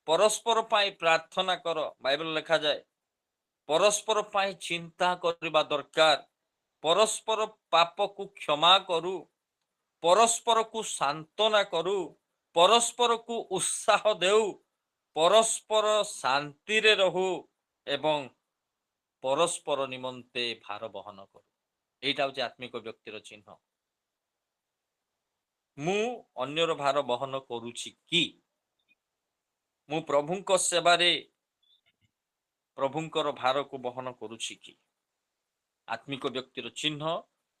ପରସ୍ପର ପାଇଁ ପ୍ରାର୍ଥନା କର। ବାଇବଲ ଲେଖାଯାଏ ପରସ୍ପର ପାଇଁ ଚିନ୍ତା କରିବା ଦରକାର, ପରସ୍ପର ପାପକୁ କ୍ଷମା କରୁ, ପରସ୍ପରକୁ ସାନ୍ତ୍ୱନା କରୁ, ପରସ୍ପରକୁ ଉତ୍ସାହ ଦେଉ, ପରସ୍ପର ଶାନ୍ତିରେ ରହୁ ଏବଂ ପରସ୍ପର ନିମନ୍ତେ ଭାର ବହନ କରୁ। এইটা হচ্ছে ଆତ୍ମିକ ବ୍ୟକ୍ତିର ଚିହ୍ନ। ମୁଁ ଅନ୍ୟର ଭାର ବହନ କରୁଛି କି? ମୁଁ ପ୍ରଭୁଙ୍କ ସେବାରେ ପ୍ରଭୁଙ୍କର ଭାରକୁ ବହନ କରୁଛି କି? ଆତ୍ମିକ ବ୍ୟକ୍ତିର ଚିହ୍ନ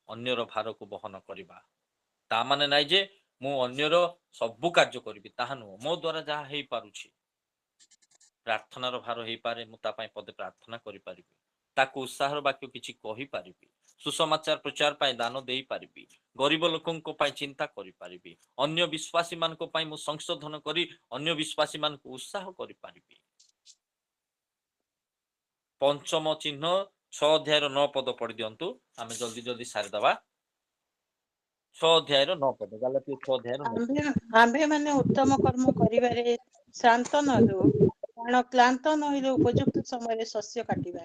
ଅନ୍ୟର ଭାରକୁ ବହନ କରିବା। ତା ମାନେ ନାହିଁ ଯେ ମୁଁ ଅନ୍ୟର ସବୁ କାର୍ଯ୍ୟ କରିବି, ତାହା ନୁହଁ। ମୋ ଦ୍ୱାରା ଯାହା ହେଇପାରୁଛି, ପ୍ରାର୍ଥନାର ଭାର ହେଇପାରେ, ମୁଁ ତା ପାଇଁ ପଦେ ପ୍ରାର୍ଥନା କରିପାରିବି, ତାକୁ ଉତ୍ସାହର ବାକ୍ୟ କିଛି କହିପାରିବି, ସୁସମାଚାର ପ୍ରଚାର ପାଇଁ ଦାନ ଦେଇପାରିବି, ଗରିବ ଲୋକଙ୍କ ପାଇଁ ଚିନ୍ତା କରିପାରିବି, ଅନ୍ୟ ବିଶ୍ୱାସୀ ମାନଙ୍କ ପାଇଁ ମୁଁ ସଂଶୋଧନ କରି ଅନ୍ୟ ବିଶ୍ୱାସୀ ମାନଙ୍କୁ ଉତ୍ସାହ କରିପାରିବି। ପଞ୍ଚମ ଚିହ୍ନ 6 ଅଧ୍ୟାୟର 9 ପଦ ପଢି ଦିଅନ୍ତୁ, ଆମେ ଜଲ୍ଦି ଜଲ୍ଦି ସାରିଦବା। 6 ଅଧ୍ୟାୟର 9 ପଦ, ଗାଲାତିୟ 6 ଅଧ୍ୟାୟର 9 ପଦ। ଆମ୍ଭେମାନେ ଉତ୍ତମ କର୍ମ କରିବାରେ ଶ୍ରାନ୍ତ ନ ହେଉ, କାରଣ କ୍ଳାନ୍ତ ନ ହେଲେ ଉପଯୁକ୍ତ ସମୟରେ ଶସ୍ୟ କାଟିବା।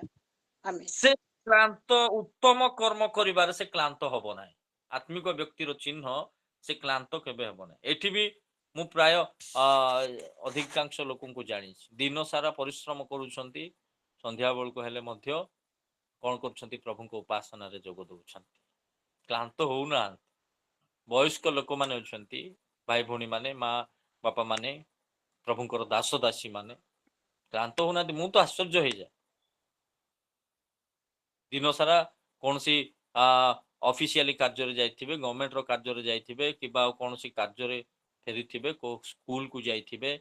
ଆମେ ସେ କ୍ଳାନ୍ତ, ଉତ୍ତମ କର୍ମ କରିବାରେ ସେ କ୍ଳାନ୍ତ ହବ ନାହିଁ। ଆତ୍ମିକ ବ୍ୟକ୍ତିର ଚିହ୍ନ, ସେ କ୍ଳାନ୍ତ କେବେ ହେବ ନାହିଁ। ଏଠି ବି ମୁଁ ପ୍ରାୟ ଅଧିକାଂଶ ଲୋକଙ୍କୁ ଜାଣିଛି, ଦିନ ସାରା ପରିଶ୍ରମ କରୁଛନ୍ତି, ସନ୍ଧ୍ୟା ବେଳକୁ ହେଲେ ମଧ୍ୟ କଣ କରୁଛନ୍ତି? ପ୍ରଭୁଙ୍କ ଉପାସନାରେ ଯୋଗ ଦଉଛନ୍ତି, କ୍ଳାନ୍ତ ହଉନାହାନ୍ତି। ବୟସ୍କ ଲୋକମାନେ ଅଛନ୍ତି, ଭାଇ ଭଉଣୀ ମାନେ, ମା ବାପା ମାନେ, ପ୍ରଭୁଙ୍କର ଦାସ ଦାସୀ ମାନେ କ୍ଳାନ୍ତ ହଉନାହାନ୍ତି। ମୁଁ ତ ଆଶ୍ଚର୍ଯ୍ୟ ହେଇଯାଏ। ଦିନ ସାରା କୌଣସି ଅଫିସିଆଲି କାର୍ଯ୍ୟରେ ଯାଇଥିବେ, ଗଭର୍ଣ୍ଣମେଣ୍ଟର କାର୍ଯ୍ୟରେ ଯାଇଥିବେ, କିମ୍ବା କୌଣସି କାର୍ଯ୍ୟରେ ଫେରିଥିବେ, କୋଉ ସ୍କୁଲକୁ ଯାଇଥିବେ,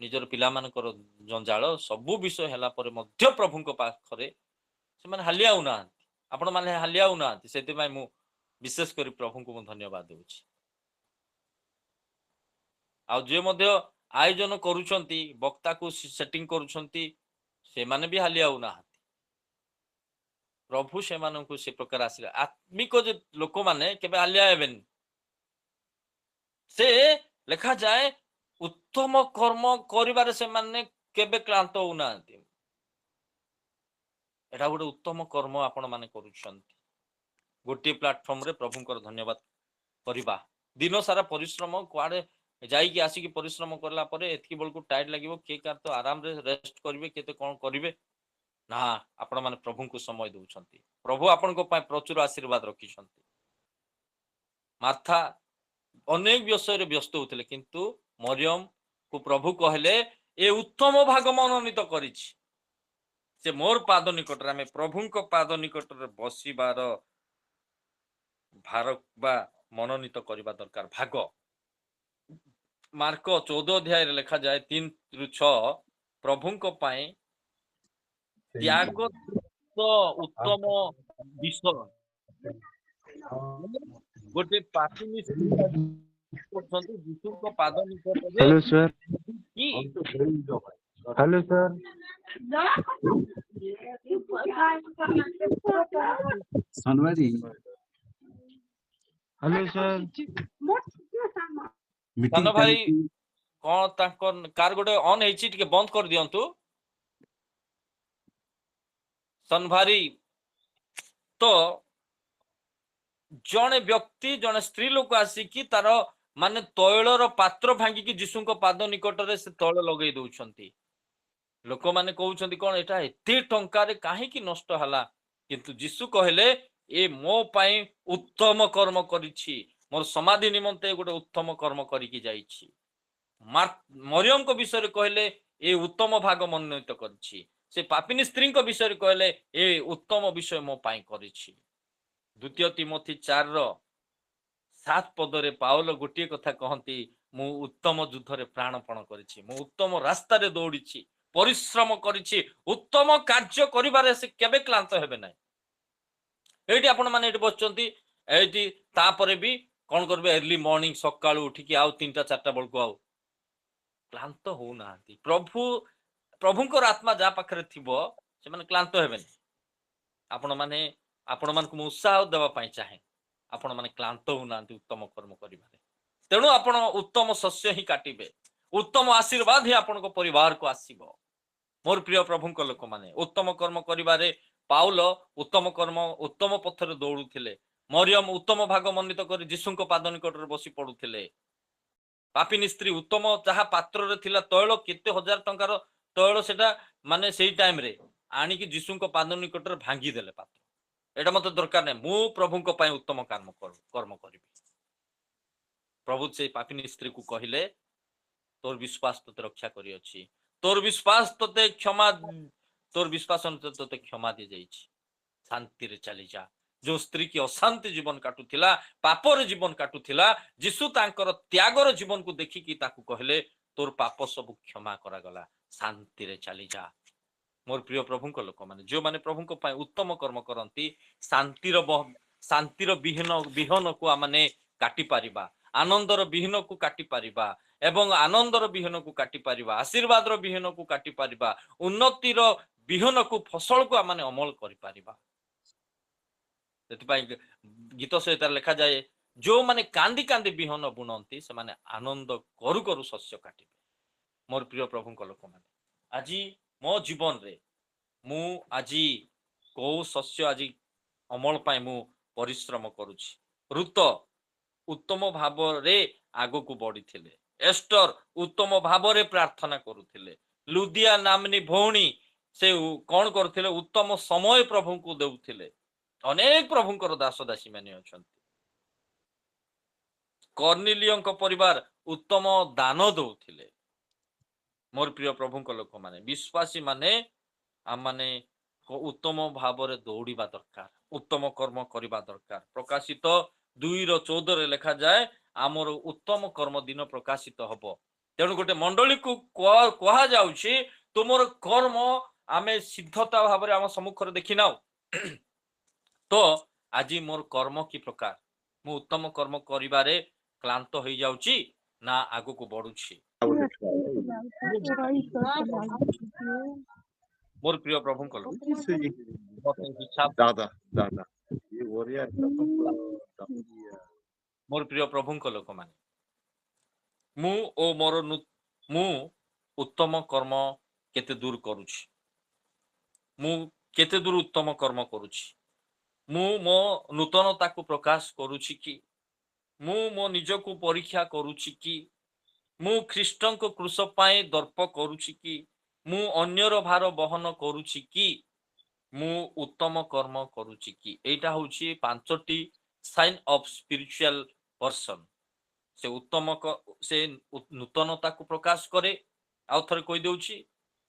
ନିଜର ପିଲାମାନଙ୍କର ଜଞ୍ଜାଳ ସବୁ ବିଷୟ ହେଲା ପରେ ମଧ୍ୟ ପ୍ରଭୁଙ୍କ ପାଖରେ ସେମାନେ ହାଲିଆ ହଉନାହାନ୍ତି। ଆପଣ ମାନେ ହାଲିଆ ହଉନାହାନ୍ତି, ସେଥିପାଇଁ ମୁଁ ବିଶେଷ କରି ପ୍ରଭୁଙ୍କୁ ମୁଁ ଧନ୍ୟବାଦ ଦେଉଛି। ଆଉ ଯିଏ ମଧ୍ୟ ଆୟୋଜନ କରୁଛନ୍ତି, ବକ୍ତାକୁ ସେଟିଂ କରୁଛନ୍ତି, ସେମାନେ ବି ହାଲିଆ ହଉନାହାନ୍ତି। ପ୍ରଭୁ ସେମାନଙ୍କୁ ସେ ପ୍ରକାର ଆସିଲେ। ଆତ୍ମିକ ଯେ ଲୋକମାନେ କେବେ ହାଲିଆ ହେବେନି। ସେ ଲେଖାଯାଏ ଉତ୍ତମ କର୍ମ କରିବାରେ ସେମାନେ କେବେ କ୍ଳାନ୍ତ ହଉନାହାନ୍ତି। ଏଟା ଗୋଟେ ଉତ୍ତମ କର୍ମ ଆପଣ ମାନେ କରୁଛନ୍ତି। ଗୋଟିଏ ପ୍ଲାଟଫର୍ମରେ ପ୍ରଭୁଙ୍କର ଧନ୍ୟବାଦ କରିବା। ଦିନ ସାରା ପରିଶ୍ରମ, କୁଆଡେ ଯାଇକି ଆସିକି ପରିଶ୍ରମ କଲା ପରେ ଏତିକି ବେଳକୁ ଟାଇଟ ଲାଗିବ, କିଏ କାହାର ତ ଆରାମରେ ରେଷ୍ଟ କରିବେ, କେତେ କଣ କରିବେ ନା, ଆପଣ ମାନେ ପ୍ରଭୁଙ୍କୁ ସମୟ ଦଉଛନ୍ତି। ପ୍ରଭୁ ଆପଣଙ୍କ ପାଇଁ ପ୍ରଚୁର ଆଶୀର୍ବାଦ ରଖିଛନ୍ତି। ମାର୍ଥା ଅନେକ ବିଷୟରେ ବ୍ୟସ୍ତ ହଉଥିଲେ, କିନ୍ତୁ ମରିୟମ କୁ ପ୍ରଭୁ କହିଲେ ଏ ଉତ୍ତମ ଭାଗ ମନୋନୀତ କରିଛି, ସେ ମୋର ପାଦ ନିକଟରେ, ଆମେ ପ୍ରଭୁଙ୍କ ପାଦ ନିକଟରେ ବସିବାର ଭାର ବା ମନୋନୀତ କରିବା ଦରକାର ଭାଗ। ମାର୍କ 14 ଅଧ୍ୟାୟରେ ଲେଖାଯାଏ 3-6 ପ୍ରଭୁଙ୍କ ପାଇଁ ତ୍ୟାଗ ଉତ୍ତମ ବିଷୟ। ଗୋଟେ ପାପିନୀ ସ୍ତ୍ରୀ କରୁଛନ୍ତି ଯୀଶୁଙ୍କ ପାଦ ନିକଟରେ हेलो सर। କି हेलो सर। सोनवारी। Hello sir. मीटिंग ସାନ ଭାଇ କଣ ତାଙ୍କ କାର ଗୋଟେ ଅନ୍ ହେଇଛି, ଟିକେ ବନ୍ଦ କରିଦିଅନ୍ତୁ। ସନଭାରି ତ ଜଣେ ବ୍ୟକ୍ତି ଜଣେ ସ୍ତ୍ରୀ ଲୋକ ଆସିକି ତାର ମାନେ ତୈଳର ପାତ୍ର ଭାଙ୍ଗିକି ଯୀଶୁଙ୍କ ପାଦ ନିକଟରେ ସେ ତୈଳ ଲଗେଇ ଦଉଛନ୍ତି। ଲୋକମାନେ କହୁଛନ୍ତି କଣ ଏଟା ଏତେ ଟଙ୍କାରେ କାହିଁକି ନଷ୍ଟ ହେଲା? କିନ୍ତୁ ଯୀଶୁ କହିଲେ ଏ ମୋ ପାଇଁ ଉତ୍ତମ କର୍ମ କରିଛି, ମୋର ସମାଧି ନିମନ୍ତେ ଗୋଟେ ଉତ୍ତମ କର୍ମ କରିକି ଯାଇଛି। ମରିୟମଙ୍କ ବିଷୟରେ କହିଲେ ଏ ଉତ୍ତମ ଭାଗ ମନୋନୀତ କରିଛି। ସେ ପାପିନୀ ସ୍ତ୍ରୀଙ୍କ ବିଷୟରେ କହିଲେ ଏ ଉତ୍ତମ ବିଷୟ ମୋ ପାଇଁ କରିଛି। ଦ୍ୱିତୀୟ ତିମୋଥୀ 4:7 ପଦରେ ପାଉଲ ଗୋଟିଏ କଥା କହନ୍ତି, ମୁଁ ଉତ୍ତମ ଯୁଦ୍ଧରେ ପ୍ରାଣପଣ କରିଛି, ମୁଁ ଉତ୍ତମ ରାସ୍ତାରେ ଦୌଡ଼ିଛି, ପରିଶ୍ରମ କରିଛି, ଉତ୍ତମ କାର୍ଯ୍ୟ କରିବାରେ ସେ କେବେ କ୍ଳାନ୍ତ ହେବେ ନାହିଁ। ଏଇଠି ଆପଣ ମାନେ ଏଠି ବସିଛନ୍ତି, ଏଇଠି ତାପରେ ବି କଣ କରିବେ, ଏର୍ଲି ମର୍ଣ୍ଣିଂ ସକାଳୁ ଉଠିକି ଆଉ 3ଟା 4ଟା ବେଳକୁ ଆଉ କ୍ଳାନ୍ତ ହଉନାହାନ୍ତି। ପ୍ରଭୁଙ୍କର ଆତ୍ମା ଯାହା ପାଖରେ ଥିବ ସେମାନେ କ୍ଳାନ୍ତ ହେବେନି। ଆପଣ ମାନଙ୍କୁ ମୁଁ ଉତ୍ସାହ ଦେବା ପାଇଁ ଚାହେଁ, ଆପଣ ମାନେ କ୍ଳାନ୍ତ ହଉନାହାନ୍ତି ଉତ୍ତମ କର୍ମ କରିବାରେ। ତେଣୁ ଆପଣ ଉତ୍ତମ ଶସ୍ୟ ହିଁ କାଟିବେ, ଉତ୍ତମ ଆଶୀର୍ବାଦ ହିଁ ଆପଣଙ୍କ ପରିବାରକୁ ଆସିବ। ମୋର ପ୍ରିୟ ପ୍ରଭୁଙ୍କ ଲୋକମାନେ, ଉତ୍ତମ କର୍ମ କରିବାରେ ପାଉଲ ଉତ୍ତମ ପଥରେ ଦୌଡୁଥିଲେ। ମରିୟମ ଉତ୍ତମ ଭାଗ ମନୋନୀତ କରି ଯୀଶୁଙ୍କ ପାଦ ନିକଟରେ ବସି ପଡୁଥିଲେ। ପାପିନୀ ସ୍ତ୍ରୀ ଉତ୍ତମ ଯାହା ପାତ୍ରରେ ଥିଲା ତୈଳ, କେତେ ହଜାର ଟଙ୍କାର ତୈଳ ସେଟା ମାନେ ସେଇ ଟାଇମରେ ଆଣିକି ଯୀଶୁଙ୍କ ପାଦ ନିକଟରେ ଭାଙ୍ଗି ଦେଲେ ପାତ୍ର। ଏଇଟା ମତେ ଦରକାର ନାହିଁ, ମୁଁ ପ୍ରଭୁଙ୍କ ପାଇଁ ଉତ୍ତମ କର୍ମ କରିବି। ପ୍ରଭୁ ସେଇ ପାପିନୀ ସ୍ତ୍ରୀକୁ କହିଲେ ତୋର ବିଶ୍ୱାସ ତୋତେ ରକ୍ଷା କରିଅଛି, ତୋର ବିଶ୍ୱାସ ତୋତେ କ୍ଷମା ଦିଆଯାଇଛି, ଶାନ୍ତିରେ ଚାଲିଯା। ଯୋଉ ସ୍ତ୍ରୀ କି ଅଶାନ୍ତି ଜୀବନ କାଟୁଥିଲା, ପାପରେ ଜୀବନ କାଟୁଥିଲା, ଯୀଶୁ ତାଙ୍କର ତ୍ୟାଗର ଜୀବନକୁ ଦେଖିକି ତାକୁ କହିଲେ ତୋର ପାପ ସବୁ କ୍ଷମା କରାଗଲା, ଶାନ୍ତିରେ ଚାଲିଯା। ମୋର ପ୍ରିୟ ପ୍ରଭୁଙ୍କ ଲୋକମାନେ, ଯୋଉମାନେ ପ୍ରଭୁଙ୍କ ପାଇଁ ଉତ୍ତମ କର୍ମ କରନ୍ତି, ଶାନ୍ତିର ବିହନକୁ ଆମେ କାଟି ପାରିବା, ଆନନ୍ଦର ବିହନକୁ କାଟି ପାରିବା, ଏବଂ ଆନନ୍ଦର ବିହନକୁ କାଟି ପାରିବା, ଆଶୀର୍ବାଦର ବିହନକୁ କାଟି ପାରିବା, ଉନ୍ନତିର ବିହନକୁ ଫସଲକୁ ଆମେ ଅମଳ କରିପାରିବା। ସେଥିପାଇଁ ଗୀତ ସହିତ ଲେଖାଯାଏ, ଯୋଉମାନେ କାନ୍ଦି କାନ୍ଦି ବିହନ ବୁଣନ୍ତି ସେମାନେ ଆନନ୍ଦ କରୁ କରୁ ଶସ୍ୟ କାଟିବେ। ମୋର ପ୍ରିୟ ପ୍ରଭୁଙ୍କ ଲୋକମାନେ, ଆଜି ମୋ ଜୀବନରେ ମୁଁ ଆଜି କୋଉ ଶସ୍ୟ ଆଜି ଅମଳ ପାଇଁ ମୁଁ ପରିଶ୍ରମ କରୁଛି? ଋତ ଉତ୍ତମ ଭାବରେ ଆଗକୁ ବଢିଥିଲେ, ଏଷ୍ଟର ଉତ୍ତମ ଭାବରେ ପ୍ରାର୍ଥନା କରୁଥିଲେ, ଲୁଦିଆ ନାମନୀ ଭଉଣୀ ସେ କଣ କରୁଥିଲେ, ଉତ୍ତମ ସମୟ ପ୍ରଭୁଙ୍କୁ ଦେଉଥିଲେ। ଅନେକ ପ୍ରଭୁଙ୍କର ଦାସ ଦାସୀ ମାନେ ଅଛନ୍ତି। କର୍ଣ୍ଣିଲିୟଙ୍କ ପରିବାର ଉତ୍ତମ ଦାନ ଦଉଥିଲେ। ମୋର ପ୍ରିୟ ପ୍ରଭୁଙ୍କ ଲୋକମାନେ, ବିଶ୍ୱାସୀ ମାନେ ଆମମାନେ ଉତ୍ତମ ଭାବରେ ଦୌଡ଼ିବା ଦରକାର, ଉତ୍ତମ କର୍ମ କରିବା ଦରକାର। ପ୍ରକାଶିତ 2:14 ଲେଖାଯାଏ, ଆମର ଉତ୍ତମ କର୍ମ ଦିନ ପ୍ରକାଶିତ ହବ। ତେଣୁ ଗୋଟେ ମଣ୍ଡଳୀକୁ କୁହାଯାଉଛି ତୁମର କର୍ମ ଆମେ ସିଦ୍ଧତା ଭାବରେ ଆମ ସମ୍ମୁଖରେ ଦେଖିନାଉ। ତ ଆଜି ମୋର କର୍ମ କି ପ୍ରକାର? ମୁଁ ଉତ୍ତମ କର୍ମ କରିବାରେ କ୍ଳାନ୍ତ ହେଇଯାଉଛି ନା ଆଗକୁ ବଢୁଛି? ମୋର ପ୍ରିୟ ପ୍ରଭୁଙ୍କ ଲୋକ, ମୋର ପ୍ରିୟ ପ୍ରଭୁଙ୍କ ଲୋକମାନେ, ମୁଁ ଉତ୍ତମ କର୍ମ କେତେ ଦୂର କରୁଛି? ମୁଁ କେତେ ଦୂର ଉତ୍ତମ କର୍ମ କରୁଛି? ମୁଁ ମୋ ନୂତନତାକୁ ପ୍ରକାଶ କରୁଛି କି? ମୁଁ ମୋ ନିଜକୁ ପରୀକ୍ଷା କରୁଛି କି? ମୁଁ ଖ୍ରୀଷ୍ଟଙ୍କ କ୍ରୁଶ ପାଇଁ ଦର୍ପ କରୁଛି କି? ମୁଁ ଅନ୍ୟର ଭାର ବହନ କରୁଛି କି? ମୁଁ ଉତ୍ତମ କର୍ମ କରୁଛି କି? ଏଇଟା ହଉଛି 5ଟି ସାଇନ୍ ଅଫ ସ୍ପିରିଚୁଆଲ ପର୍ସନ। ସେ ନୂତନତାକୁ ପ୍ରକାଶ କରେ। ଆଉ ଥରେ କହିଦେଉଛି,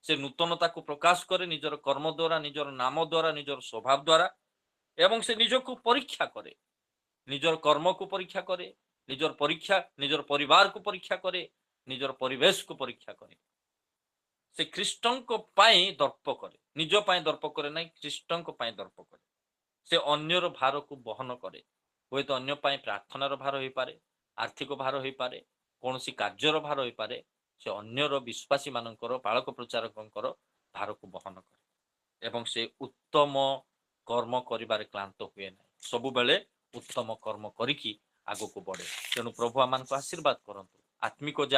ସେ ନୂତନତାକୁ ପ୍ରକାଶ କରେ ନିଜର କର୍ମ ଦ୍ୱାରା, ନିଜର ନାମ ଦ୍ୱାରା, ନିଜର ସ୍ୱଭାବ ଦ୍ୱାରା, ଏବଂ ସେ ନିଜକୁ ପରୀକ୍ଷା କରେ, ନିଜର କର୍ମକୁ ପରୀକ୍ଷା କରେ, ନିଜର ପରିବାରକୁ ପରୀକ୍ଷା କରେ, ନିଜର ପରିବେଶକୁ ପରୀକ୍ଷା କରେ। ସେ ଖ୍ରୀଷ୍ଟଙ୍କ ପାଇଁ ଦର୍ପ କରେ, ନିଜ ପାଇଁ ଦର୍ପ କରେ ନାହିଁ, ଖ୍ରୀଷ୍ଟଙ୍କ ପାଇଁ ଦର୍ପ କରେ। ସେ ଅନ୍ୟର ଭାରକୁ ବହନ କରେ। ହୁଏତ ଅନ୍ୟ ପାଇଁ ପ୍ରାର୍ଥନାର ଭାର ହେଇପାରେ, ଆର୍ଥିକ ଭାର ହେଇପାରେ, କୌଣସି କାର୍ଯ୍ୟର ଭାର ହେଇପାରେ। ସେ ଅନ୍ୟର ବିଶ୍ୱାସୀ ମାନଙ୍କର, ବାଳକ ପ୍ରଚାରକଙ୍କର ଭାରକୁ ବହନ କରେ ଏବଂ ସେ ଉତ୍ତମ କର୍ମ କରିବାରେ କ୍ଳାନ୍ତ ହୁଏ ନାହିଁ, ସବୁବେଳେ ଉତ୍ତମ କର୍ମ କରିକି ଆଗକୁ ବଢେ। ତେଣୁ ପ୍ରଭୁ ଆମମାନଙ୍କୁ ଆଶୀର୍ବାଦ କରନ୍ତୁ। ଆତ୍ମିକ ଯେ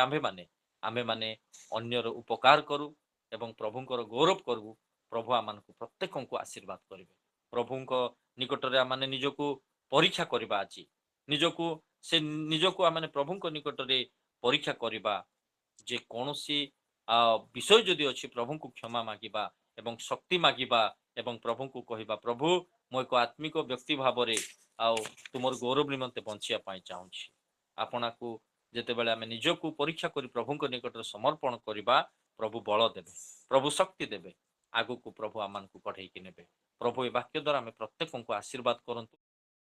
ଆମେମାନେ ଅନ୍ୟର ଉପକାର କରୁ ଏବଂ ପ୍ରଭୁଙ୍କର ଗୌରବ କରୁ। ପ୍ରଭୁ ଆମମାନଙ୍କୁ ପ୍ରତ୍ୟେକଙ୍କୁ ଆଶୀର୍ବାଦ କରିବେ। ପ୍ରଭୁଙ୍କ ନିକଟରେ ଆମମାନେ ନିଜକୁ ପରୀକ୍ଷା କରିବା ଆଜି ନିଜକୁ ଆମେ ପ୍ରଭୁଙ୍କ ନିକଟରେ ପରୀକ୍ଷା କରିବା ଯେ କୌଣସି ବିଷୟ ଯଦି ଅଛି ପ୍ରଭୁଙ୍କୁ କ୍ଷମା ମାଗିବା ଏବଂ ଶକ୍ତି ମାଗିବା ଏବଂ ପ୍ରଭୁଙ୍କୁ କହିବା ପ୍ରଭୁ ମୁଁ ଏକ ଆତ୍ମିକ ବ୍ୟକ୍ତି ଭାବରେ ଆଉ ତୁମର ଗୌରବ ନିମନ୍ତେ ବଞ୍ଚିବା ପାଇଁ ଚାହୁଁଛି। ଆପଣଙ୍କୁ ଯେତେବେଳେ ଆମେ ନିଜକୁ ପରୀକ୍ଷା କରି ପ୍ରଭୁଙ୍କ ନିକଟରେ ସମର୍ପଣ କରିବା ପ୍ରଭୁ ବଳ ଦେବେ, ପ୍ରଭୁ ଶକ୍ତି ଦେବେ, ଆଗକୁ ପ୍ରଭୁ ଆମମାନଙ୍କୁ ପଢେଇକି ନେବେ। ପ୍ରଭୁ ଏ ବାକ୍ୟ ଦ୍ୱାରା ଆମେ ପ୍ରତ୍ୟେକଙ୍କୁ ଆଶୀର୍ବାଦ କରନ୍ତୁ।